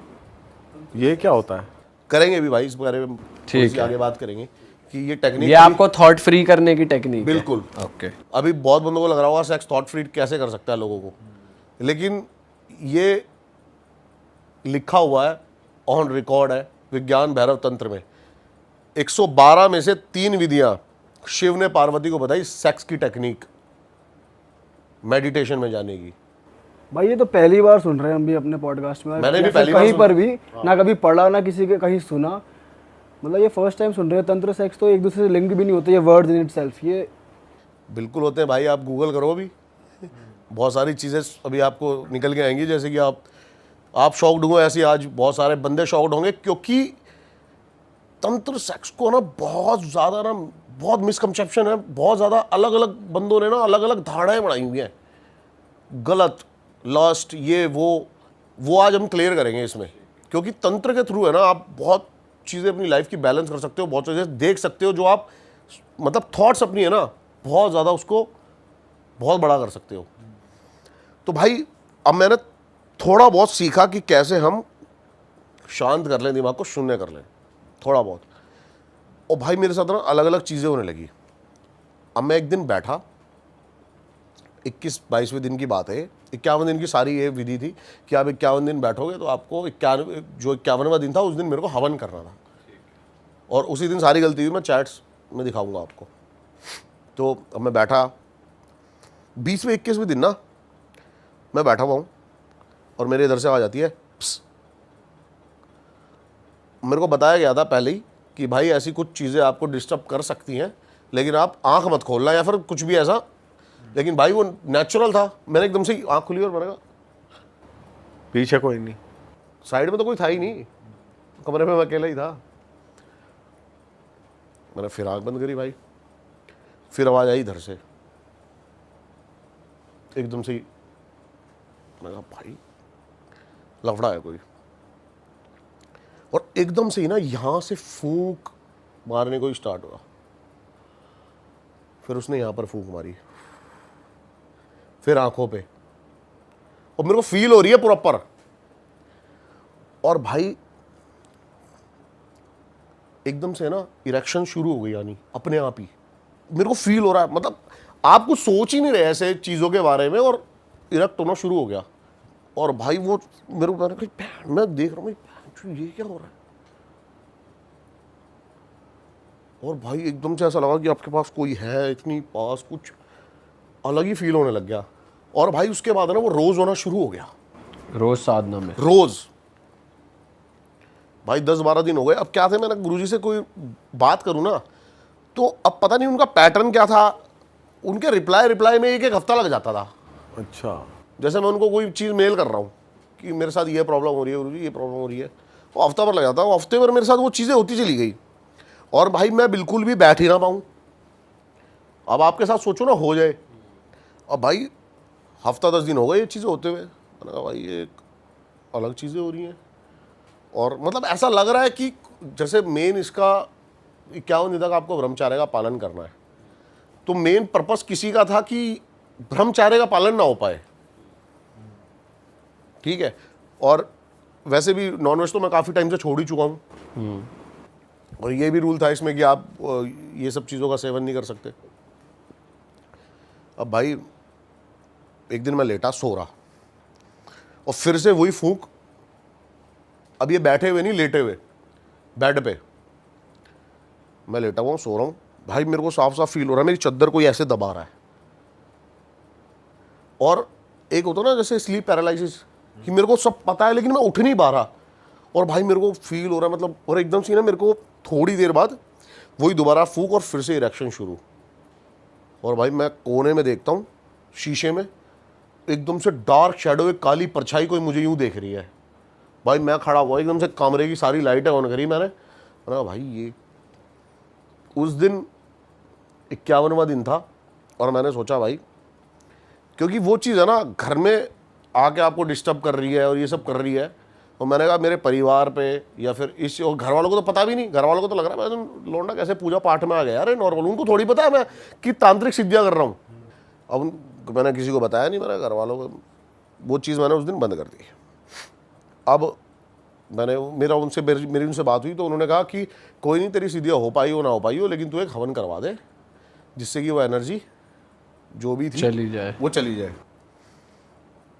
ये क्या होता है? करेंगे भी भाई इस बारे में, ठीक है, आगे बात करेंगे कि ये टेक्निक, ये आपको थॉट फ्री करने की टेक्निक है। बिल्कुल। ओके। अभी बहुत बंदों को लग रहा होगा सेक्स थॉट फ्री कैसे कर सकता है लोगों को, लेकिन ये लिखा हुआ है, ऑन रिकॉर्ड है विज्ञान भैरव तंत्र में। 112 में से 3 विधियां शिव ने पार्वती को बताई सेक्स की टेक्निक, मेडिटेशन में जाने की। भाई ये तो पहली बार सुन रहे हैं हम भी अपने पॉडकास्ट में। मैंने भी या फिर पहली बार कहीं सुन- पर भी ना कभी पढ़ा ना किसी के कहीं सुना, मतलब ये फर्स्ट टाइम सुन रहे हैं। तंत्र सेक्स तो एक दूसरे से लिंक भी नहीं होते, ये वर्ड्स इन इटसेल्फ ये बिल्कुल होते हैं भाई, आप गूगल करो अभी, बहुत सारी चीज़ें अभी आपको निकल के आएंगी। जैसे कि आप शॉक्ड हुए, ऐसे आज बहुत सारे बंदे शॉक्ड होंगे, क्योंकि तंत्र सेक्स को ना बहुत ज़्यादा ना बहुत मिसकंसेप्शन है। बहुत ज़्यादा अलग अलग बंदों ने ना अलग अलग धारणाएं बनाई हुई हैं, गलत, लस्ट, ये वो आज हम क्लियर करेंगे इसमें। क्योंकि तंत्र के थ्रू है ना आप बहुत चीज़ें अपनी लाइफ की बैलेंस कर सकते हो, बहुत चीज़ें देख सकते हो, जो आप मतलब थॉट्स अपनी है ना बहुत ज़्यादा उसको बहुत बड़ा कर सकते हो। तो भाई अब मैंने थोड़ा बहुत सीखा कि कैसे हम शांत कर लें दिमाग को, शून्य कर लें थोड़ा बहुत। और भाई मेरे साथ ना अलग अलग चीज़ें होने लगी। अब मैं एक दिन बैठा, 21-22वें दिन की बात है, 51 दिन की सारी ये विधि थी कि आप 51 दिन बैठोगे तो आपको 51वां दिन था उस दिन मेरे को हवन करना था। और उसी दिन सारी गलती हुई, मैं चैट्स में दिखाऊंगा आपको। तो अब मैं बैठा, 20वें 21वें दिन ना मैं बैठा हुआ हूँ और मेरे इधर से आवाज़ आती है, प्स। मेरे को बताया गया था पहले ही कि भाई ऐसी कुछ चीज़ें आपको डिस्टर्ब कर सकती हैं, लेकिन आप आंख मत खोलना या फिर कुछ भी ऐसा। लेकिन भाई वो नेचुरल था, मैंने एकदम से आंख खुली और मैंने कहा पीछे कोई नहीं, साइड में तो कोई था ही नहीं, कमरे में मैं अकेला ही था। मैंने फिर आंख बंद करी भाई, फिर आवाज़ आई इधर से एकदम से ही। मैंने कहा भाई लफड़ा है कोई। और एकदम से ही ना यहाँ से फूंक मारने को ही स्टार्ट हुआ। फिर उसने यहाँ पर फूंक मारी, फिर आंखों पे, और मेरे को फील हो रही है प्रॉपर। और भाई एकदम से ना इरेक्शन शुरू हो गई, यानी अपने आप ही मेरे को फील हो रहा है। मतलब आप कुछ सोच ही नहीं रहे ऐसे चीज़ों के बारे में, और इरेक्ट होना शुरू हो गया। और भाई वो मेरे को मैं देख रहा हूँ ये क्या हो रहा है। और भाई एकदम से ऐसा लगा कि आपके पास कोई है, इतनी पास कुछ अलग ही फील होने लग गया। और भाई उसके बाद ना वो रोज होना शुरू हो गया, रोज साधना में रोज। भाई 10-12 दिन हो गए। अब क्या थे, मैंने गुरुजी से कोई बात करूं ना तो अब पता नहीं उनका पैटर्न क्या था, उनके रिप्लाई में एक हफ्ता लग जाता था। अच्छा। जैसे मैं उनको कोई चीज़ मेल कर रहा हूँ कि मेरे साथ ये प्रॉब्लम हो रही है गुरुजी, ये प्रॉब्लम हो रही है, वो हफ्ता भर लग जाता है। वो हफ्ते भर मेरे साथ वो चीज़ें होती चली गई और भाई मैं बिल्कुल भी बैठ ही ना पाऊँ। अब आपके साथ सोचो ना हो जाए। अब भाई हफ्ता 10 दिन हो गए ये चीज़ें होते हुए। मैंने कहा भाई ये अलग चीज़ें हो रही हैं। और मतलब ऐसा लग रहा है कि जैसे मेन इसका 51 दिन तक आपको ब्रह्मचार्य का पालन करना है, तो मेन पर्पस किसी का था कि ब्रह्मचार्य का पालन ना हो पाए, ठीक है। और वैसे भी नॉनवेज तो मैं काफ़ी टाइम से छोड़ ही चुका हूँ, और ये भी रूल था इसमें कि आप ये सब चीज़ों का सेवन नहीं कर सकते। अब भाई एक दिन मैं लेटा सो रहा और फिर से वही फूंक। अब ये बैठे हुए नहीं, लेटे हुए बेड पे मैं लेटा हुआ हूँ, सो रहा हूँ। भाई मेरे को साफ साफ फील हो रहा है मेरी चद्दर कोई ऐसे दबा रहा है। और एक होता ना जैसे स्लीप पैरालिसिस, कि मेरे को सब पता है लेकिन मैं उठ नहीं पा रहा। और भाई मेरे को फील हो रहा है मतलब, और एकदम से ना मेरे को थोड़ी देर बाद वही दोबारा फूंक और फिर से इरेक्शन शुरू। और भाई मैं कोने में देखता हूँ शीशे में, एकदम से डार्क शैडो, एक काली परछाई कोई मुझे यूं देख रही है। भाई मैं खड़ा हुआ, एकदम से कमरे की सारी लाइटें ऑन करी मैंने कहा भाई ये। उस दिन 51वां दिन था और मैंने सोचा भाई, क्योंकि वो चीज़ है ना घर में आके आपको डिस्टर्ब कर रही है और ये सब कर रही है, और मैंने कहा मेरे परिवार पे या फिर इस, और घर वालों को तो पता भी नहीं, घर वालों को तो लग रहा है मैं लौंडा कैसे पूजा पाठ में आ गया यार, नॉर्मल। उनको थोड़ी पता है मैं कि तांत्रिक सिद्धियाँ कर रहा हूँ। अब मैंने किसी को बताया नहीं, मेरे घर वालों को वो चीज़ मैंने उस दिन बंद कर दी। अब मैंने मेरी उनसे बात हुई तो उन्होंने कहा कि कोई नहीं, तेरी सिद्धियाँ हो पाई हो ना हो पाई हो, लेकिन तू एक हवन करवा दे जिससे कि वो एनर्जी जो भी थी चली जाए, वो चली जाए।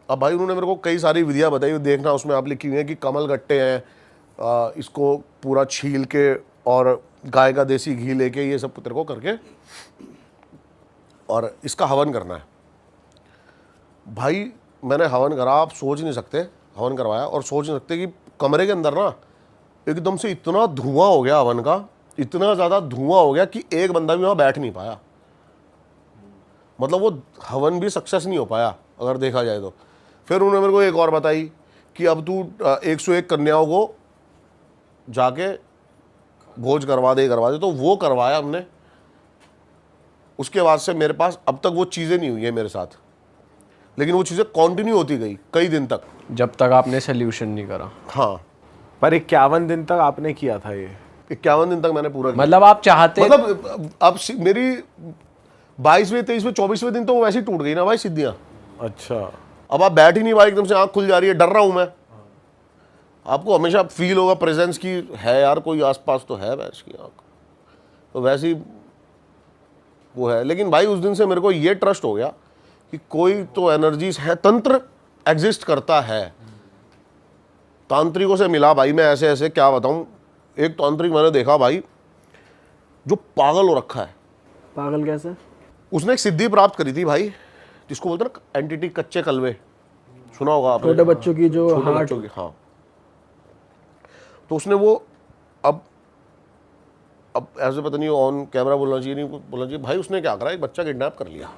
अब भाई उन्होंने मेरे को कई सारी विधियाँ बताई, देखना उसमें आप लिखी हुई है कि कमल गट्टे हैं, इसको पूरा छील के और गाय का देसी घी लेके ये सब तेरे को करके और इसका हवन करना है। भाई मैंने हवन करा, आप सोच नहीं सकते, हवन करवाया और सोच नहीं सकते कि कमरे के अंदर ना एकदम से इतना धुआं हो गया हवन का, इतना ज़्यादा धुआं हो गया कि एक बंदा भी वहाँ बैठ नहीं पाया। मतलब वो हवन भी सक्सेस नहीं हो पाया अगर देखा जाए तो। फिर उन्होंने मेरे को एक और बताई कि अब तू 101 कन्याओं को जाके भोज करवा दे। तो वो करवाया हमने। उसके बाद से मेरे पास अब तक वो चीज़ें नहीं हुई है मेरे साथ, लेकिन वो चीज़ें कंटिन्यू होती गई कई दिन तक, जब तक आपने सोल्यूशन नहीं करा। हाँ। पर 51 दिन तक आपने किया था ये? 51 दिन तक मैंने पूरा किया। मतलब आप चाहते, मतलब अब मेरी 22वें 23वें 24वें दिन तो वो वैसे ही टूट गई ना भाई सिद्धियाँ। अच्छा। अब आप बैठ ही नहीं पाए, एकदम से आंख खुल जा रही है, डर रहा हूँ मैं। आपको हमेशा फील होगा प्रेजेंस की है यार, कोई आसपास तो है वैसे की आंख, तो वैसी वो है। लेकिन भाई उस दिन से मेरे को ये ट्रस्ट हो गया कि कोई तो एनर्जीज है, तंत्र एग्जिस्ट करता है। तांत्रिकों से मिला भाई मैं, ऐसे ऐसे क्या बताऊं। एक तांत्रिक मैंने देखा भाई जो पागल हो रखा है। पागल कैसे? उसने एक सिद्धि प्राप्त करी थी भाई, जिसको बोलते हैं ना एंटिटी, कच्चे कलवे, सुना होगा आपने, छोटे बच्चों की जो छोटे हार्ट। बच्चों की, हाँ। तो उसने वो अब ऐसे पता नहीं ऑन कैमरा बोलना चाहिए नहीं बोलना चाहिए, भाई उसने क्या करा, एक बच्चा किडनैप कर लिया,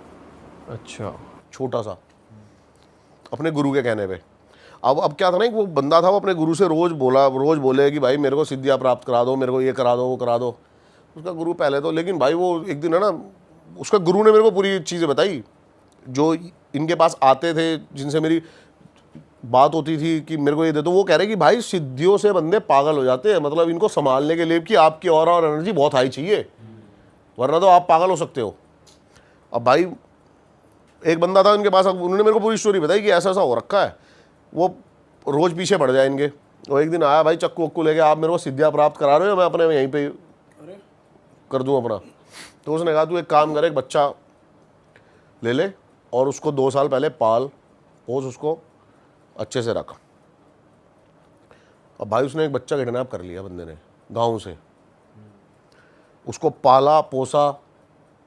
अच्छा, छोटा सा, अपने गुरु के कहने पे। अब क्या था ना, वो बंदा था, वो अपने गुरु से रोज बोले कि भाई मेरे को सिद्धियाँ प्राप्त करा दो, मेरे को ये करा दो, वो करा दो। उसका गुरु पहले तो, लेकिन भाई वो एक दिन है ना, उसका गुरु ने मेरे को पूरी चीज़ें बताई, जो इनके पास आते थे, जिनसे मेरी बात होती थी कि मेरे को ये दे दो। वो कह रहे कि भाई सिद्धियों से बंदे पागल हो जाते हैं, मतलब इनको संभालने के लिए कि आपकी ऑरा और एनर्जी बहुत हाई चाहिए, वरना तो आप पागल हो सकते हो। अब भाई एक बंदा था इनके पास, उन्होंने मेरे को पूरी स्टोरी बताई कि ऐसा ऐसा हो रखा है, वो रोज़ पीछे पड़ जाए इनके। और एक दिन आया भाई चक्कू वक्कू लेके, आप मेरे को सिद्धियाँ प्राप्त करा रहे हो, मैं अपने यहीं पे कर दूँ अपना। तो उसने कहा तू एक काम करे, एक बच्चा ले ले और उसको 2 साल पहले पाल पोस, उसको अच्छे से रख। अब भाई उसने एक बच्चा किडनैप कर लिया बंदे ने गाँव से। उसको पाला पोसा,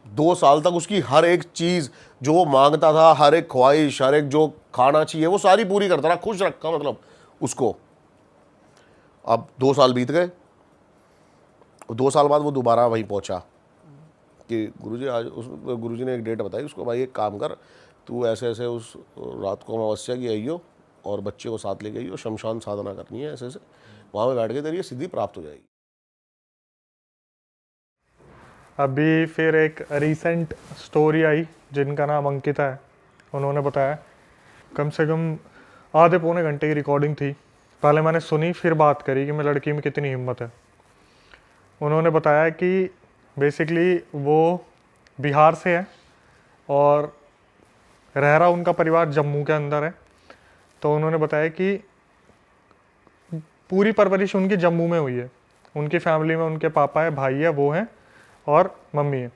2 साल तक उसकी हर एक चीज़ जो वो मांगता था, हर एक ख्वाहिश, हर एक जो खाना चाहिए वो सारी पूरी करता रहा, खुश रखा मतलब उसको। अब 2 साल बीत गए, 2 साल बाद वो दोबारा वहीं पहुंचा कि गुरुजी आज गुरुजी ने एक डेट बताई उसको, भाई एक काम कर, तू ऐसे ऐसे उस रात को अमावस्या की आइयो और बच्चे को साथ लेके आइयो, शमशान साधना करनी है, ऐसे ऐसे वहाँ पे बैठ के तेरी ये सिद्धि प्राप्त हो जाएगी। अभी फिर एक रीसेंट स्टोरी आई जिनका नाम अंकिता है। उन्होंने बताया, कम से कम आधे पौने घंटे की रिकॉर्डिंग थी। पहले मैंने सुनी, फिर बात करी कि मैं लड़की में कितनी हिम्मत है। उन्होंने बताया कि बेसिकली वो बिहार से है और रह रहा उनका परिवार जम्मू के अंदर है। तो उन्होंने बताया कि पूरी परवरिश उनकी जम्मू में हुई है। उनकी फैमिली में उनके पापा है, भाई है, वो हैं और मम्मी है।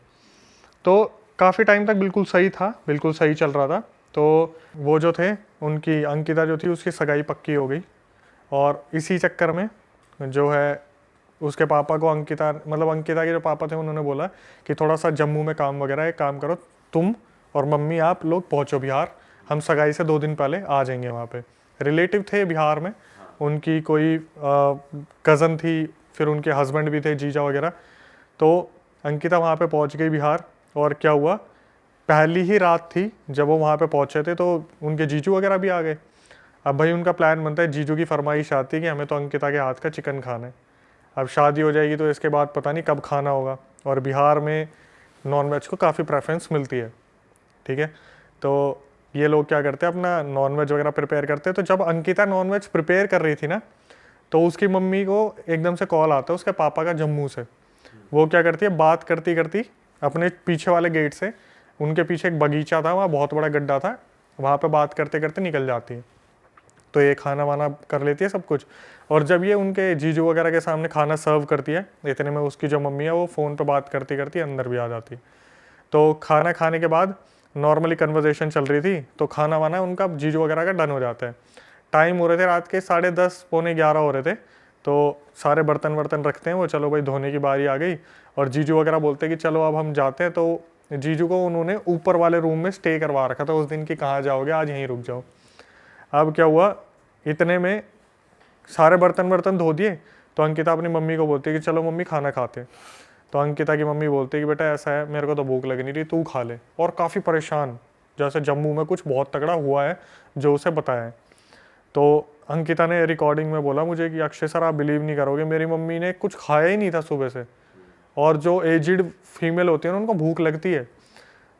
तो काफ़ी टाइम तक बिल्कुल सही था, बिल्कुल सही चल रहा था। तो वो जो थे, उनकी अंकिता जो थी उसकी सगाई पक्की हो गई और इसी चक्कर में जो है उसके पापा को अंकिता के जो पापा थे उन्होंने बोला कि थोड़ा सा जम्मू में काम वगैरह है, काम करो तुम और मम्मी, आप लोग पहुँचो बिहार, हम सगाई से 2 दिन पहले आ जाएंगे। वहाँ पे रिलेटिव थे बिहार में, उनकी कोई कज़न थी, फिर उनके हस्बैंड भी थे, जीजा वगैरह। तो अंकिता वहाँ पे पहुँच गई बिहार। और क्या हुआ, पहली ही रात थी जब वो वहाँ पे पहुँचे थे तो उनके जीजू वगैरह भी आ गए। अब भाई उनका प्लान बनता है, जीजू की फरमाइश आती है कि हमें तो अंकिता के हाथ का चिकन खाना है। अब शादी हो जाएगी तो इसके बाद पता नहीं कब खाना होगा, और बिहार में नॉनवेज को काफ़ी प्रेफरेंस मिलती है, ठीक है। तो ये लोग क्या करते हैं, अपना नॉनवेज वगैरह प्रिपेयर करते हैं। तो जब अंकिता नॉनवेज प्रिपेयर कर रही थी ना, तो उसकी मम्मी को एकदम से कॉल आता है उसके पापा का जम्मू से। वो क्या करती है, बात करती करती अपने पीछे वाले गेट से, उनके पीछे एक बगीचा था, वहाँ बहुत बड़ा गड्ढा था, वहाँ पे बात करते करते निकल जाती है। तो ये खाना वाना कर लेती है सब कुछ। और जब ये उनके जीजू वगैरह के सामने खाना सर्व करती है, इतने में उसकी जो मम्मी है वो फ़ोन पे बात करती करती अंदर भी आ जाती है। तो खाना खाने के बाद नॉर्मली कन्वर्सेशन चल रही थी, तो खाना वाना उनका जीजू वगैरह का डन हो जाता है। टाइम हो रहे थे रात के 10:30 पौने 11 हो रहे थे। तो सारे बर्तन वर्तन रखते हैं वो, चलो भाई धोने की बारी आ गई। और जीजू वगैरह बोलते हैं कि चलो अब हम जाते हैं। तो जीजू को उन्होंने ऊपर वाले रूम में स्टे करवा रखा था उस दिन की, कहाँ जाओगे, आज यहीं रुक जाओ। अब क्या हुआ, इतने में सारे बर्तन धो दिए। तो अंकिता अपनी मम्मी को बोलती है कि चलो मम्मी खाना खाते हैं। तो अंकिता की मम्मी बोलती है कि बेटा ऐसा है, मेरे को तो भूख लग नहीं रही, तू खा ले। और काफ़ी परेशान, जैसे जम्मू में कुछ बहुत तगड़ा हुआ है जो उसे बताया है। तो अंकिता ने रिकॉर्डिंग में बोला मुझे कि अक्षय सर आप बिलीव नहीं करोगे, मेरी मम्मी ने कुछ खाया ही नहीं था सुबह से। और जो एजिड फीमेल होती है ना, उनको भूख लगती है।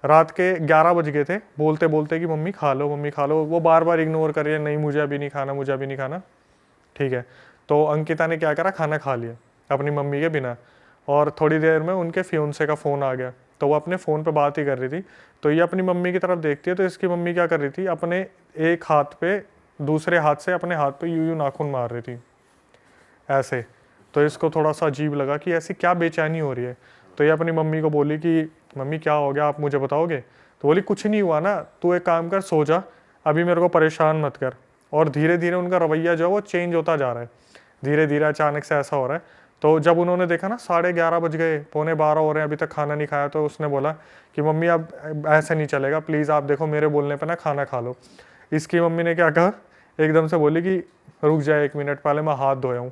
रात के 11 बज गए थे, बोलते बोलते कि मम्मी खा लो, मम्मी खा लो। वो बार बार इग्नोर कर रही है, नहीं मुझे अभी नहीं खाना, मुझे अभी नहीं खाना, ठीक है। तो अंकिता ने क्या करा, खाना खा लिया अपनी मम्मी के बिना। और थोड़ी देर में उनके फियोंसे का फ़ोन आ गया। तो वो अपने फ़ोन पे बात ही कर रही थी। तो ये अपनी मम्मी की तरफ देखती है, तो इसकी मम्मी क्या कर रही थी, अपने एक हाथ पे, दूसरे हाथ से अपने हाथ पे यूं नाखून मार रही थी ऐसे। तो इसको थोड़ा सा अजीब लगा कि ऐसी क्या बेचैनी हो रही है। तो ये अपनी मम्मी को बोली कि मम्मी क्या हो गया, आप मुझे बताओगे। तो बोली कुछ नहीं हुआ ना, तू एक काम कर, सो जा, अभी मेरे को परेशान मत कर। और धीरे धीरे उनका रवैया जो है वो चेंज होता जा रहा है, धीरे धीरे अचानक से ऐसा हो रहा है। तो जब उन्होंने देखा ना 11:30 बज गए, पौने 12 हो रहे हैं, अभी तक खाना नहीं खाया, तो उसने बोला कि मम्मी अब ऐसे नहीं चलेगा, प्लीज़ आप देखो मेरे बोलने पे ना खाना खा लो। इसकी मम्मी ने क्या कहा, एकदम से बोली कि रुक जाए 1 मिनट, पहले मैं हाथ धोया हूँ।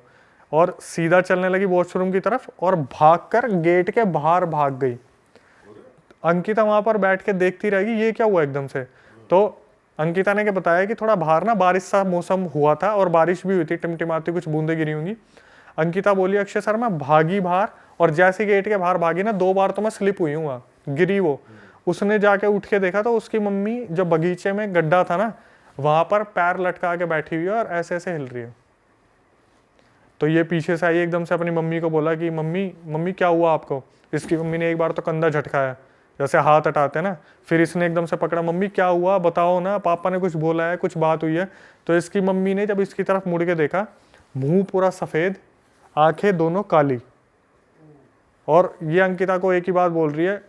और सीधा चलने लगी वॉशरूम की तरफ और भागकर गेट के बाहर भाग गई। अंकिता वहाँ पर बैठ के देखती रहेगी ये क्या हुआ एकदम से। तो अंकिता ने क्या बताया कि थोड़ा बाहर ना बारिश सा मौसम हुआ था और बारिश भी हुई थी, टिमटिमाती कुछ बूंदें गिरी होंगी। अंकिता बोली अक्षय सर मैं भागी बाहर, और जैसे गेट के बाहर भागी ना 2 बार तो मैं स्लिप हुई हूँ, गिरी वो। उसने जाके उठ के देखा तो उसकी मम्मी जो बगीचे में गड्ढा था ना, वहां पर पैर लटका के बैठी हुई है और ऐसे ऐसे हिल रही है। तो ये पीछे से आई, एकदम से अपनी मम्मी को बोला कि मम्मी मम्मी क्या हुआ आपको। इसकी मम्मी ने एक बार तो कंधा झटकाया, जैसे हाथ हटाते ना, फिर इसने एकदम से पकड़ा, मम्मी क्या हुआ बताओ ना, पापा ने कुछ बोला है, कुछ बात हुई है। तो इसकी मम्मी ने जब इसकी तरफ मुड़ के देखा, मुंह पूरा सफ़ेद, आंखें दोनों काली। और ये अंकिता को एक ही बात बोल रही है,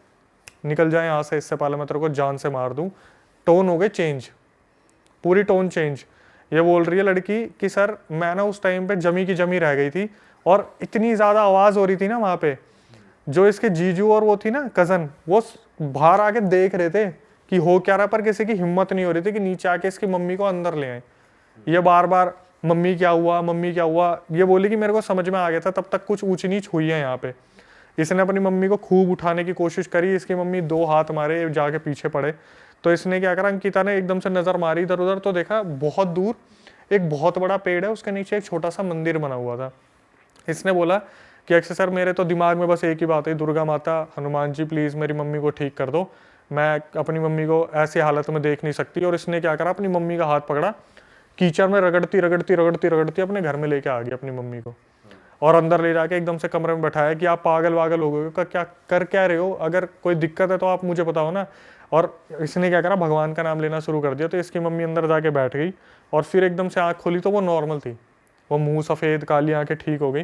निकल जाए यहाँ से, इससे पहले मैं तेरे को जान से मार दूँ। टोन हो गई चेंज, पूरी टोन चेंज। ये बोल रही है लड़की कि सर मैं ना उस टाइम पे जमी की जमी रह गई थी, और इतनी ज़्यादा आवाज़ हो रही थी ना वहाँ पे, जो इसके जीजू और वो थी ना कज़न, वो बाहर आके देख रहे थे कि हो क्या रहा, पर किसी की हिम्मत नहीं हो रही थी कि नीचे आके इसकी मम्मी को अंदर ले आए। ये बार बार मम्मी क्या हुआ, मम्मी क्या हुआ, ये बोली कि मेरे को समझ में आ गया था, तब तक कुछ ऊंच नीच हुई है यहाँ पे। इसने अपनी मम्मी को खूब उठाने की कोशिश करी, इसकी मम्मी 2 हाथ मारे, जाके पीछे पड़े। तो इसने क्या करा, अंकिता ने एकदम से नज़र मारी इधर उधर, तो देखा बहुत दूर एक बहुत बड़ा पेड़ है, उसके नीचे एक छोटा सा मंदिर बना हुआ था। इसने बोला कि अक्षय सर, मेरे तो दिमाग में बस एक ही बात है, दुर्गा माता, हनुमान जी प्लीज़ मेरी मम्मी को ठीक कर दो, मैं अपनी मम्मी को ऐसी हालत में देख नहीं सकती। और इसने क्या करा, अपनी मम्मी का हाथ पकड़ा, कीचड़ में रगड़ती रगड़ती रगड़ती रगड़ती अपने घर में लेके आ गई अपनी मम्मी को, और अंदर ले जाके एकदम से कमरे में बैठाया कि आप पागल वागल हो गए, क्या कर क्या रहे हो, अगर कोई दिक्कत है तो आप मुझे बताओ ना। और इसने क्या करा, भगवान का नाम लेना शुरू कर दिया। तो इसकी मम्मी अंदर जाके बैठ गई, और फिर एकदम से आँख खोली तो वो नॉर्मल थी, वो मुँह सफ़ेद, काली आँखें ठीक हो गई।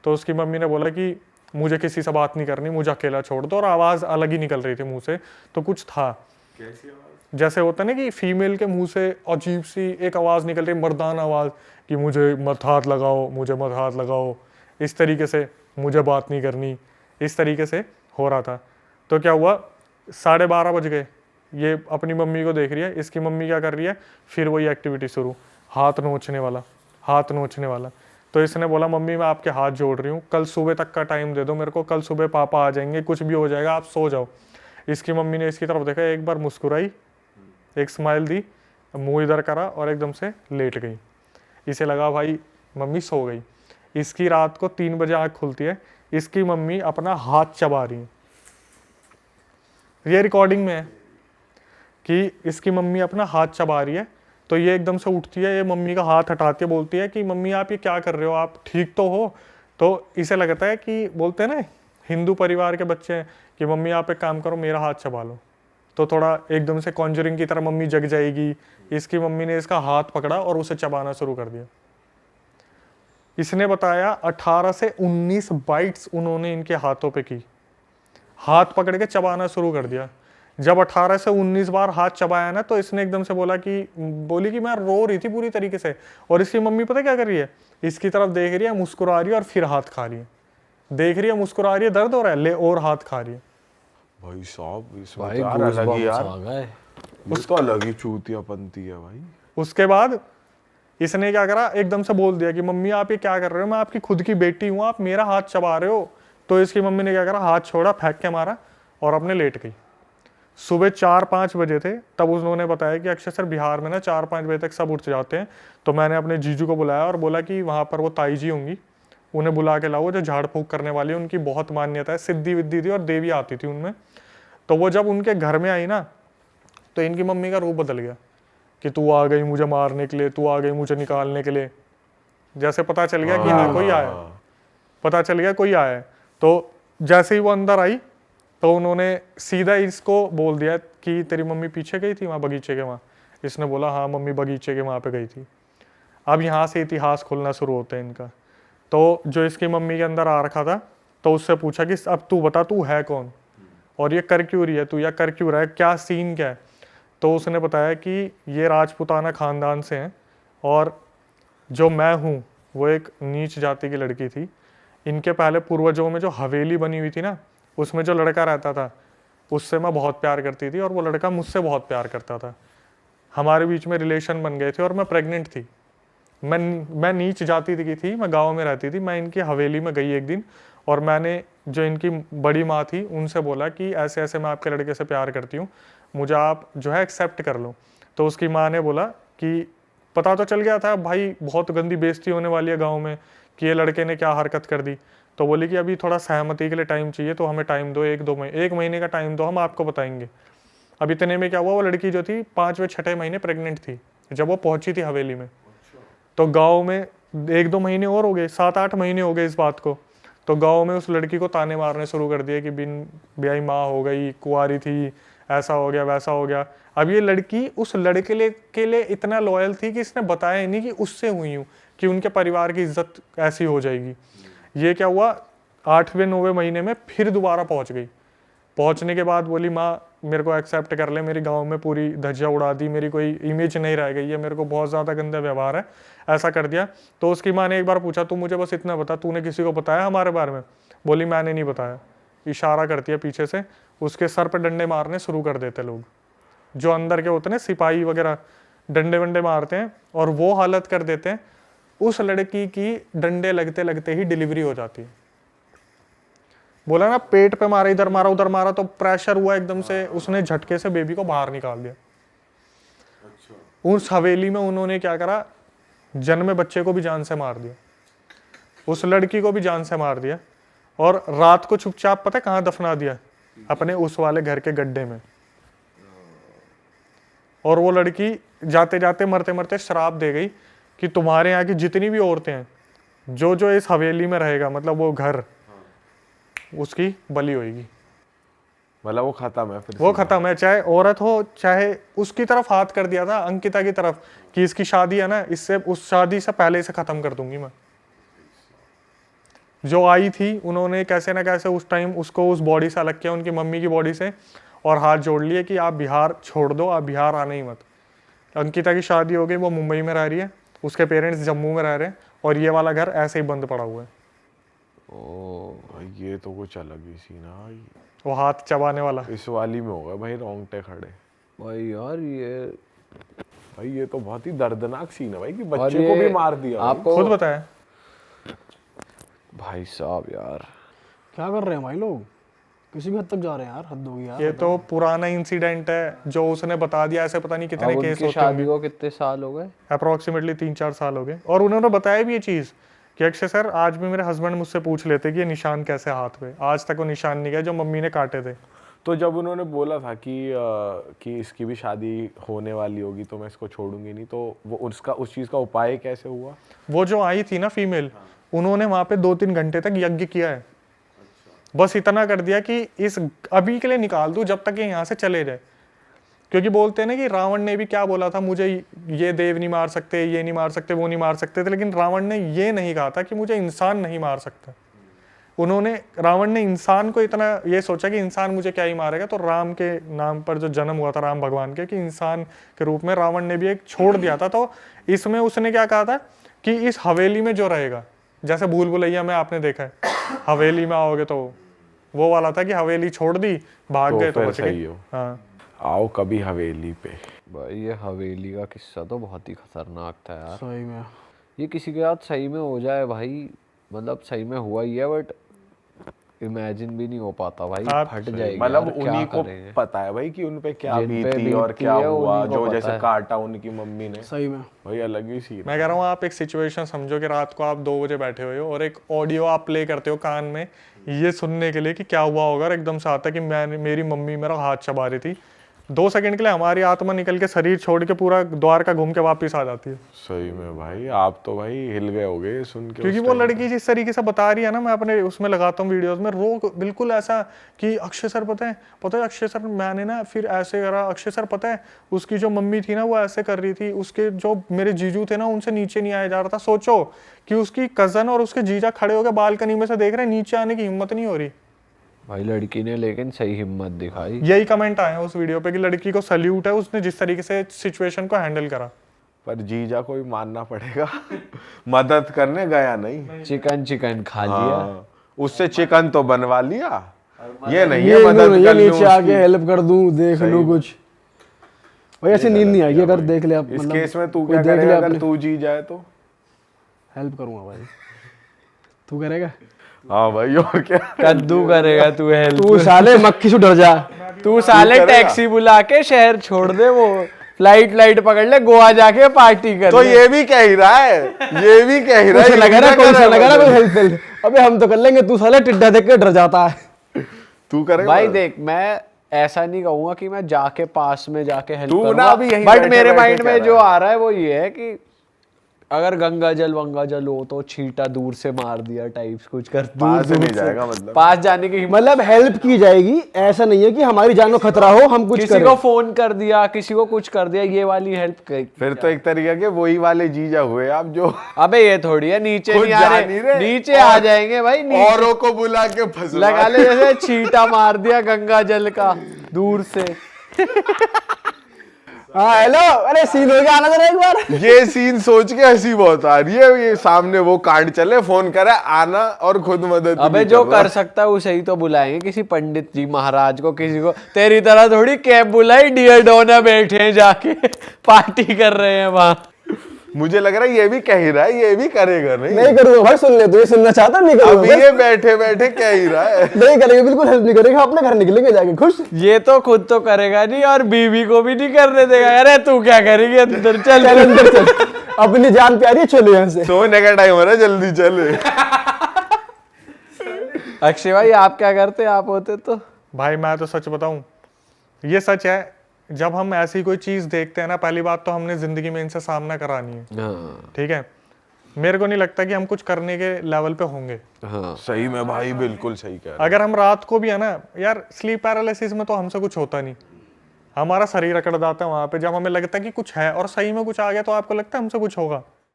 तो उसकी मम्मी ने बोला कि मुझे किसी से बात नहीं करनी, मुझे अकेला छोड़ दो। और आवाज़ अलग ही निकल रही थी मुँह से, तो कुछ था, जैसे होता है ना कि फीमेल के मुंह से अजीब सी एक आवाज़ निकल रही, मर्दाना आवाज़, कि मुझे मत हाथ लगाओ, मुझे मत हाथ लगाओ, इस तरीके से, मुझे बात नहीं करनी, इस तरीके से हो रहा था। तो क्या हुआ, 12:30 बज गए, ये अपनी मम्मी को देख रही है, इसकी मम्मी क्या कर रही है, फिर वही एक्टिविटी शुरू, हाथ नोचने वाला, हाथ नोचने वाला। तो इसने बोला, मम्मी मैं आपके हाथ जोड़ रही हूँ, कल सुबह तक का टाइम दे दो मेरे को, कल सुबह पापा आ जाएंगे, कुछ भी हो जाएगा, आप सो जाओ। इसकी मम्मी ने इसकी तरफ देखा, एक बार मुस्कुराई, एक स्माइल दी, मुंह इधर करा और एकदम से लेट गई। इसे लगा भाई मम्मी सो गई। इसकी रात को 3 बजे आँख खुलती है, इसकी मम्मी अपना हाथ चबा रही है, ये रिकॉर्डिंग में है कि इसकी मम्मी अपना हाथ चबा रही है। तो ये एकदम से उठती है, ये मम्मी का हाथ हटाती है, बोलती है कि मम्मी आप ये क्या कर रहे हो, आप ठीक तो हो। तो इसे लगता है कि बोलते हैं ना हिंदू परिवार के बच्चे हैं कि मम्मी आप एक काम करो, मेरा हाथ चबा लो, तो थोड़ा एकदम से कॉन्जरिंग की तरह मम्मी जग जाएगी। इसकी मम्मी ने इसका हाथ पकड़ा और उसे चबाना शुरू कर दिया। इसने बताया 18 से 19 बाइट्स उन्होंने इनके हाथों पे की, हाथ पकड़ के चबाना शुरू कर दिया। जब 18 से 19 बार हाथ चबाया ना, तो इसने एकदम से बोली कि मैं रो रही थी पूरी तरीके से। और इसकी मम्मी पता क्या कर रही है, इसकी तरफ देख रही है, मुस्कुरा रही है और फिर हाथ खा रही है, देख रही है, मुस्कुरा रही है, दर्द हो रहा है, ले और हाथ खा रही है। भाई साहब इसमें भाई तो यार अलग ही यार, आ गए। उसको अलग ही चूतियापंती है भाई। उसके बाद इसने क्या करा, एकदम से बोल दिया कि मम्मी आप ये क्या कर रहे हो, मैं आपकी खुद की बेटी हूँ, आप मेरा हाथ चबा रहे हो। तो इसकी मम्मी ने क्या करा, हाथ छोड़ा, फेंक के मारा और अपने लेट गई। सुबह 4-5 बजे थे, तब उन्होंने बताया कि अक्षय सर बिहार में ना 4-5 बजे तक सब उठ जाते हैं। तो मैंने अपने जीजू को बुलाया और बोला कि वहाँ पर वो ताई जी होंगी, उन्हें बुला के लाओ, जो झाड़ फूँक करने वाली है, उनकी बहुत मान्यता है, सिद्धि विद्धि थी और देवी आती थी उनमें। तो वो जब उनके घर में आई ना, तो इनकी मम्मी का रूप बदल गया कि तू आ गई मुझे मारने के लिए, तू आ गई मुझे निकालने के लिए। जैसे पता चल गया कि हाँ कोई आया, पता चल गया कोई आया है। तो जैसे ही वो अंदर आई, तो उन्होंने सीधा इसको बोल दिया कि तेरी मम्मी पीछे गई थी वहाँ बगीचे के वहाँ। इसने बोला हाँ मम्मी बगीचे के वहाँ पे गई थी। अब यहाँ से इतिहास खुलना शुरू होता है इनका। तो जो इसकी मम्मी के अंदर आ रखा था, तो उससे पूछा कि अब तू बता तू है कौन और ये कर क्यों रही है तू, या कर क्यों रहा है, क्या सीन क्या है। तो उसने बताया कि ये राजपूताना ख़ानदान से हैं और जो मैं हूँ वो एक नीच जाति की लड़की थी। इनके पहले पूर्वजों में जो हवेली बनी हुई थी ना, उसमें जो लड़का रहता था उससे मैं बहुत प्यार करती थी और वो लड़का मुझसे बहुत प्यार करता था। हमारे बीच में रिलेशन बन गए थे और मैं प्रेग्नेंट थी। मैं नीच जाति की थी, मैं गांव में रहती थी। मैं इनकी हवेली में गई एक दिन और मैंने जो इनकी बड़ी माँ थी उनसे बोला कि ऐसे ऐसे मैं आपके लड़के से प्यार करती हूँ, मुझे आप जो है एक्सेप्ट कर लो। तो उसकी माँ ने बोला कि पता तो चल गया था भाई, बहुत गंदी बेइज्जती होने वाली है गाँव में कि ये लड़के ने क्या हरकत कर दी। तो बोली कि अभी थोड़ा सहमति के लिए टाइम चाहिए, तो हमें टाइम दो, 1 महीने का टाइम दो, हम आपको बताएंगे। अब इतने में क्या हुआ, वो लड़की जो थी 5वें-6ठे महीने प्रेग्नेंट थी जब वो पहुंची थी हवेली में। तो गांव में 1-2 महीने और हो गए, 7-8 महीने हो गए इस बात को। तो गांव में उस लड़की को ताने मारने शुरू कर दिए कि बिन ब्याही माँ हो गई, कुंवारी थी, ऐसा हो गया वैसा हो गया। अब ये लड़की उस लड़के के लिए इतना लॉयल थी कि इसने बताया ही नहीं कि उससे हुई हूँ, कि उनके परिवार की इज्जत ऐसी हो जाएगी। ये क्या हुआ, 8वें-9वें महीने में फिर दोबारा पहुंच गई। पहुंचने के बाद बोली माँ मेरे को एक्सेप्ट कर ले, मेरी गांव में पूरी धज्जियाँ उड़ा दी, मेरी कोई इमेज नहीं रह गई है, मेरे को बहुत ज़्यादा गंदा व्यवहार है, ऐसा कर दिया। तो उसकी माँ ने एक बार पूछा तू मुझे बस इतना बता, तूने किसी को बताया हमारे बारे में? बोली मैंने नहीं बताया। इशारा करती है पीछे से, उसके सर पे डंडे मारने शुरू कर देते लोग, जो अंदर के होते हैं सिपाही वगैरह, डंडे वंडे मारते हैं और वो हालत कर देते हैं। उस लड़की की डंडे लगते लगते ही डिलीवरी हो जाती है। बोला ना पेट पे मारा, इधर मारा उधर मारा, तो प्रेशर हुआ एकदम से, उसने झटके से बेबी को बाहर निकाल दिया। उस हवेली में उन्होंने क्या करा, जन्मे बच्चे को भी जान से मार दिया, उस लड़की को भी जान से मार दिया, और रात को चुपचाप पता है कहाँ दफना दिया, अपने उस वाले घर के गड्ढे में। और वो लड़की जाते जाते मरते मरते श्राप दे गई कि तुम्हारे यहाँ की जितनी भी औरतें हैं, जो जो इस हवेली में रहेगा, मतलब वो घर, उसकी बलि होगी। मतलब वो खत्म है फिर, वो खत्म है, चाहे औरत हो चाहे। उसकी तरफ हाथ कर दिया था, अंकिता की तरफ, कि इसकी शादी है ना, इससे उस शादी से पहले इसे खत्म कर दूंगी मैं। जो आई थी उन्होंने कैसे ना कैसे उस टाइम उसको उस बॉडी से अलग किया, उनकी मम्मी की बॉडी से, और हाथ जोड़ लिए कि आप बिहार छोड़ दो, आप बिहार आना ही मत। अंकिता की शादी हो गई, वो मुंबई में रह रही है, उसके पेरेंट्स जम्मू में रह रहे हैं, और ये वाला घर ऐसे ही बंद पड़ा हुआ है। ओ ये तो कुछ अलग ही सीन है भाई। वो हाथ चबाने वाला इस वाली में होगा भाई रोंगटे खड़े। भाई यार ये तो बहुत ही दर्दनाक सीन है भाई, कि और बच्चे को भी मार दिया भाई। आपको खुद बताया। भाई साहब यार क्या कर रहे हैं भाई लोग, किसी भी हद तक जा रहे हैं यार, हद होगी यार। ये तो पुराना इंसिडेंट है जो उसने बता दिया, ऐसे पता नहीं कितने अब केस उनकी होते शादी होंगे। को कितने साल हो गए? अप्रोक्सीमेटली 3-4 साल हो गए। और उन्होंने बताया भी ये चीज़ कि अक्षय सर, आज भी मेरे हस्बैंड मुझसे पूछ लेते कि ये निशान कैसे हाथ पे, आज तक वो निशान नहीं गए जो मम्मी ने काटे थे। तो जब उन्होंने बोला था कि इसकी भी शादी होने वाली होगी तो मैं इसको छोड़ूंगी नहीं, तो वो उसका उस चीज़ का उपाय कैसे हुआ? वो जो आई थी ना फीमेल, उन्होंने वहाँ पे 2-3 घंटे तक यज्ञ किया है। बस इतना कर दिया कि इस अभी के लिए निकाल दूं, जब तक ये यहाँ से चले जाए। क्योंकि बोलते हैं ना कि रावण ने भी क्या बोला था, मुझे ये देव नहीं मार सकते, ये नहीं मार सकते, वो नहीं मार सकते थे, लेकिन रावण ने ये नहीं कहा था कि मुझे इंसान नहीं मार सकता। रावण ने इंसान को इतना ये सोचा कि इंसान मुझे क्या ही मारेगा, तो राम के नाम पर जो जन्म हुआ था राम भगवान के, कि इंसान के रूप में रावण ने भी एक छोड़ दिया था। तो इसमें उसने क्या कहा था कि इस हवेली में जो रहेगा, जैसे भूल भुलैया में आपने देखा है, हवेली में आओगे तो वो वाला था कि हवेली छोड़ दी, भाग गए तो बच गए। हाँ, आओ कभी हवेली पे। भाई ये हवेली का किस्सा तो बहुत ही खतरनाक था यार। सही में ये किसी के साथ सही में हो जाए भाई, मतलब सही में हुआ ही है, बट इमेजिन भी नहीं हो पाता भाई, फट जाएगी। मतलब यार, क्या उन्हीं को करेंगे? पता है भाई कि उन पे क्या जिन पे बीती और बीतती क्या है, हुआ, उन्हीं को जो पता जैसे है। काटा उनकी मम्मी ने। सही में भाई अलग ही सीन। मैं कह रहा हूँ आप एक सिचुएशन समझो कि रात को आप 2 बजे बैठे हुए हो और एक ऑडियो आप प्ले करते हो कान में, ये सुनने के लिए कि क्या हुआ होगा, और एकदम से आता कि मेरी मम्मी मेरा हाथ चबा रही थी। 2 सेकंड के लिए हमारी आत्मा निकल के शरीर छोड़ के पूरा द्वारका घूम के वापस आ जाती है। सही में भाई आप तो भाई हिल गए होगे सुन के। क्योंकि वो लड़की जिस तरीके से बता रही है ना, मैं अपने उसमें लगाता हूँ वीडियोस में, रो बिल्कुल ऐसा कि अक्षय सर पता है अक्षय सर मैंने ना फिर ऐसे करा, अक्षय सर पता है उसकी जो मम्मी थी ना वो ऐसे कर रही थी, उसके जो मेरे जीजू थे ना उनसे नीचे नहीं आया जा रहा था। सोचो कि उसकी कजन और उसके जीजा खड़े होकर बालकनी में से देख रहे हैं, नीचे आने की हिम्मत नहीं हो रही। भाई लड़की ने लेकिन सही हिम्मत दिखाई। यही कमेंट आए हैं उस वीडियो पे कि लड़की को सल्यूट है, उसने जिस तरीके से सिचुएशन को हैंडल करा। पर जीजा को भी मानना पड़ेगा मदद करने गया नहीं, चिकन खा लिया, उससे चिकन तो बनवा लिया। ये नहीं ये है मदद ये कर लूं नीचे आके उसकी। हेल्प कर दूं, देख लूं कुछ। भाई ऐसे नींद नहीं आएगी अगर देख ले आप। इस मतलब केस में तू कोई क्या देख ले करेगा अगर आपने। तू जी जाए तो? हेल्प करूंगा भाई, तू करेगा? हाँ भाई और क्या। कद्दू करेगा तू, हेल्प। तू साले मक्खी से डर जा। तू साले टैक्सी बुला के शहर छोड़ दे, वो फ्लाइट पकड़ ले, गोवा जाके पार्टी कर तो ले। ये भी कह ही रहा है, ये भी कह ही रहा है। कुछ लगा रहा कोई हेल्प। अबे हम तो कर लेंगे, तू साले टिड्डा देख के डर जाता है। तू करेगा भाई देख, मैं ऐसा नहीं कहूंगा कि मैं जाके पास में जाके हेल्प तू ना करूंगा, अभी यहीं बट बैठे मेरे बैठे माइंड कह में रहा जो है। आ रहा है वो ये है कि अगर गंगा जल हो तो छींटा दूर से मार दिया टाइप्स कुछ कर, पास दूर नहीं से जाएगा मतलब। पास जाने की हिम्मत। मतलब हेल्प की जाएगी, ऐसा नहीं है कि हमारी जान को खतरा हो हम कुछ किसी करें। को फोन कर दिया, किसी को कुछ कर दिया, ये वाली हेल्प कर। फिर तो एक तरीके के वही वाले जीजा हुए आप जो अबे ये थोड़ी है, नीचे खुद नहीं आ जा नहीं रहे, रहे, नीचे आ जाएंगे भाई, नीचे औरों को बुला के फंसवा लगा ले, जैसे छींटा मार दिया गंगा जल का दूर से। हाँ हेलो, अरे सीन हो गया, आना जरा एक बार। ये सीन सोच के हंसी बहुत आ रही है, ये सामने वो कांड चले, फोन करे आना और खुद मदद अबे नहीं जो कर रहा। कर सकता है उसे ही तो बुलाएंगे, किसी पंडित जी महाराज को, किसी को। तेरी तरह थोड़ी कैब बुलाई, डियर डोना बैठे हैं जाके पार्टी कर रहे हैं वहां। मुझे लग रहा है ये भी कह ही रहा है, ये भी करेगा नहीं। नहीं करूंगा भाई, सुन ले, तू ये सुनना चाहता नहीं अभी करूंगा। ये बैठे बैठे कह ही रहा है। नहीं करेंगे, बिल्कुल हेल्प नहीं करेंगे, अपने घर निकलेंगे जाके खुश। ये तो खुद तो करेगा नहीं और बीवी को भी नहीं करने देगा। अरे तू क्या करेगी, अंदर चल। चल अंदर चल, अपनी जान प्यारी है, चलो यहाँ से। सोने का टाइम हो रहा है, जल्दी चले। अक्षय भाई आप क्या करते, आप होते तो? भाई मैं तो सच बताऊं, ये सच है, जब हम ऐसी कोई चीज देखते हैं ना, पहली बात तो हमने जिंदगी में इनसे सामना करानी है, हाँ ठीक है। मेरे को नहीं लगता कि हम कुछ करने के लेवल पे होंगे। हाँ सही में भाई, बिल्कुल सही कह रहा है। अगर हम रात को भी है ना यार, स्लीप पैरालिसिस में तो हमसे कुछ होता नहीं, हमारा शरीर अकड़ जाता है वहां पे। जब हमें लगता है कि कुछ है और सही में कुछ आ गया, तो आपको लगता है हमसे कुछ होगा?